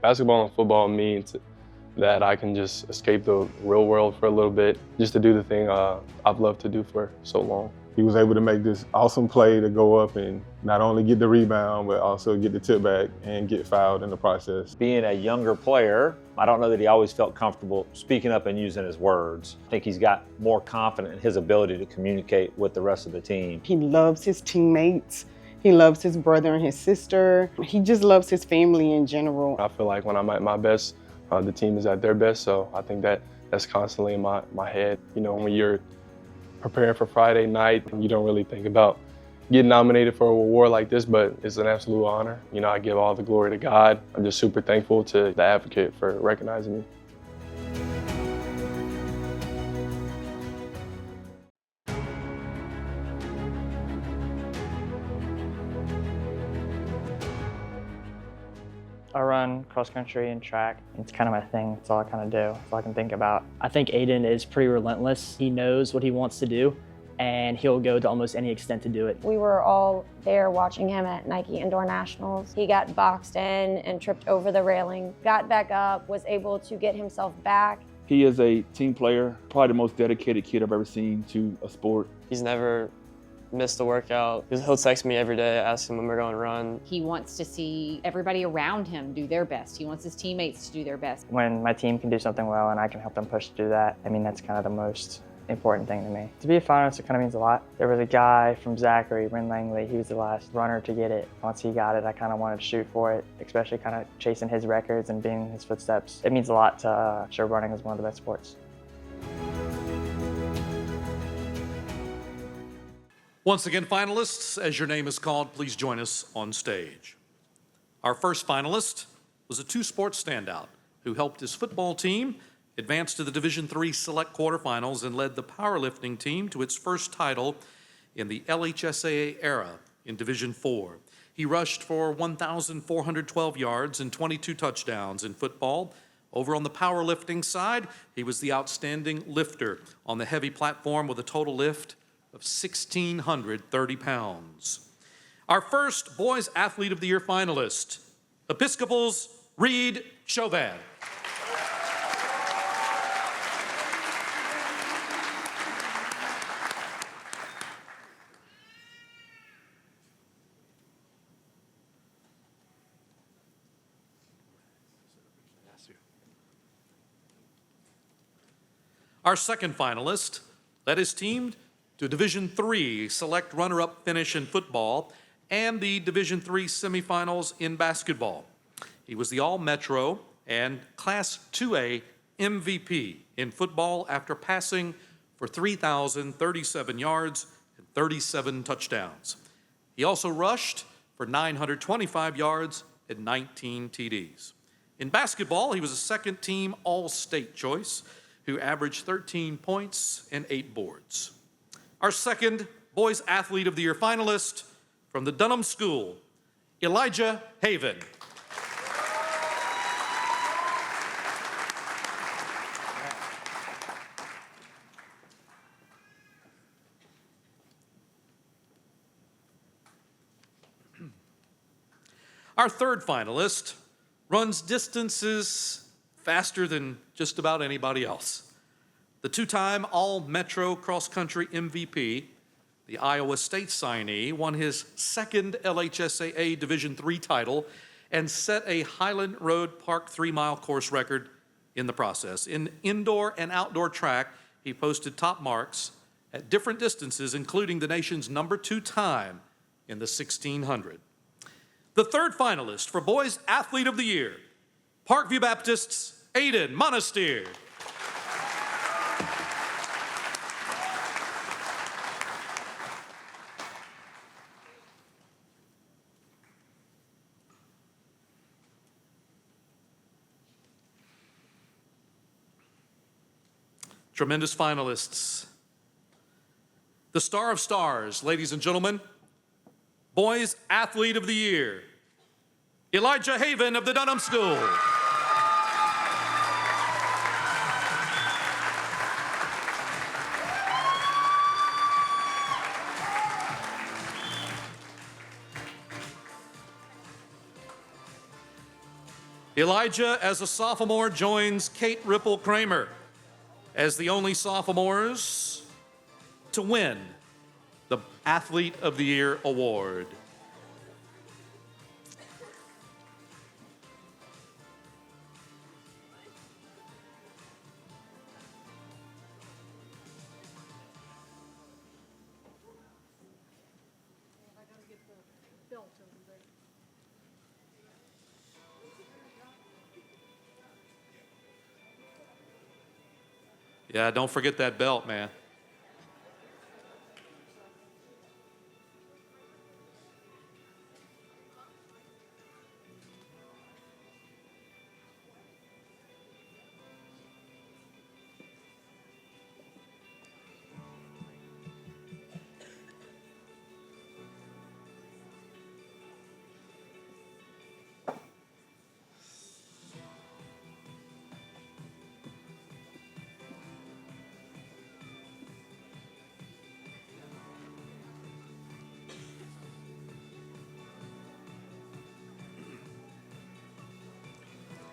Basketball and football means that I can just escape the real world for a little bit, just to do the thing I've loved to do for so long. He was able to make this awesome play to go up and not only get the rebound, but also get the tip back and get fouled in the process. Being a younger player, I don't know that he always felt comfortable speaking up and using his words. I think he's got more confident in his ability to communicate with the rest of the team. He loves his teammates. He loves his brother and his sister. He just loves his family in general. I feel like when I'm at my best, the team is at their best, so I think that's constantly in my head. You know, when you're preparing for Friday night, you don't really think about getting nominated for a award like this, but it's an absolute honor. You know, I give all the glory to God. I'm just super thankful to the Advocate for recognizing me. I run cross country and track. It's kind of my thing. It's all I kind of do. It's all I can think about. I think Aiden is pretty relentless. He knows what he wants to do, and he'll go to almost any extent to do it. We were all there watching him at Nike Indoor Nationals. He got boxed in and tripped over the railing, got back up, was able to get himself back. He is a team player, probably the most dedicated kid I've ever seen to a sport. He's never missed a workout. He'll text me every day, ask him when we're going to run. He wants to see everybody around him do their best. He wants his teammates to do their best. When my team can do something well and I can help them push to do that, I mean, that's kind of the most important thing to me. To be a finalist, it kind of means a lot. There was a guy from Zachary, Ren Langley, he was the last runner to get it. Once he got it, I kind of wanted to shoot for it, especially kind of chasing his records and being in his footsteps. It means a lot to show running is one of the best sports. Once again, finalists, as your name is called, please join us on stage. Our first finalist was a two-sport standout who helped his football team advance to the Division III select quarterfinals and led the powerlifting team to its first title in the LHSAA era in Division IV. He rushed for 1,412 yards and 22 touchdowns in football. Over on the powerlifting side, he was the outstanding lifter on the heavy platform with a total lift of 1,630 pounds. Our first Boys Athlete of the Year finalist, Episcopal's Reed Chauvin. Our second finalist led his team to Division III select runner-up finish in football and the Division III semifinals in basketball. He was the All-Metro and Class 2A MVP in football after passing for 3,037 yards and 37 touchdowns. He also rushed for 925 yards and 19 TDs. In basketball, he was a second-team All-State choice who averaged 13 points and 8 boards. Our second Boys Athlete of the Year finalist from the Dunham School, Elijah Haven. Our third finalist runs distances faster than just about anybody else. The two-time All-Metro cross-country MVP, the Iowa State signee, won his second LHSAA Division III title and set a Highland Road Park 3-mile course record in the process. In indoor and outdoor track, he posted top marks at different distances, including the nation's #2 time in the 1600. The third finalist for Boys Athlete of the Year, Parkview Baptist's Aiden Monastir. Tremendous finalists. The Star of Stars, ladies and gentlemen, Boys Athlete of the Year, Elijah Haven of the Dunham School. Elijah, as a sophomore, joins Kate Ripple Kramer as the only sophomores to win the Athlete of the Year award. Yeah, don't forget that belt, man.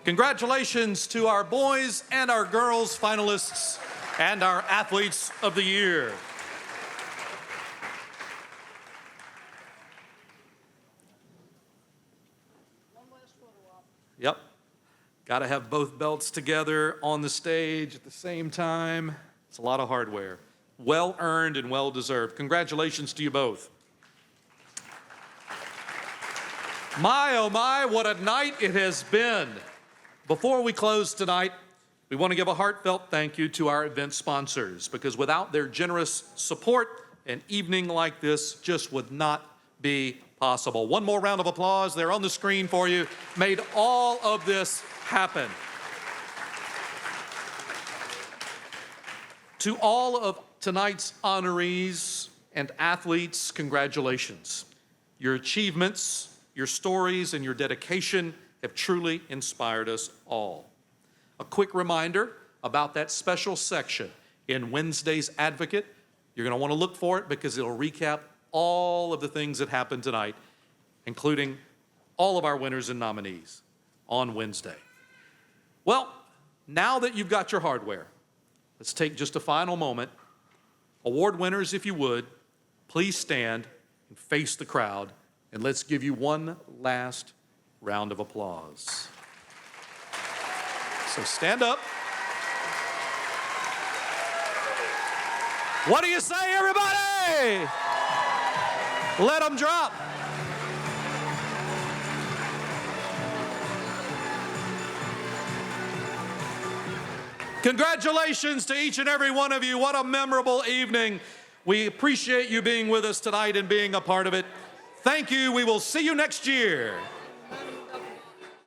Congratulations to our boys and our girls finalists and our athletes of the year. Yep. Got to have both belts together on the stage at the same time. It's a lot of hardware. Well earned and well deserved. Congratulations to you both. My, oh my, what a night it has been. Before we close tonight, we want to give a heartfelt thank you to our event sponsors, because without their generous support, an evening like this just would not be possible. One more round of applause. They're on the screen for you. Made all of this happen. To all of tonight's honorees and athletes, congratulations. Your achievements, your stories, and your dedication have truly inspired us all. A quick reminder about that special section in Wednesday's Advocate. You're going to want to look for it because it'll recap all of the things that happened tonight, including all of our winners and nominees on Wednesday. Well, now that you've got your hardware, let's take just a final moment. Award winners, if you would, please stand and face the crowd, and let's give you one last round of applause. So stand up. What do you say, everybody? Let them drop. Congratulations to each and every one of you. What a memorable evening. We appreciate you being with us tonight and being a part of it. Thank you. We will see you next year.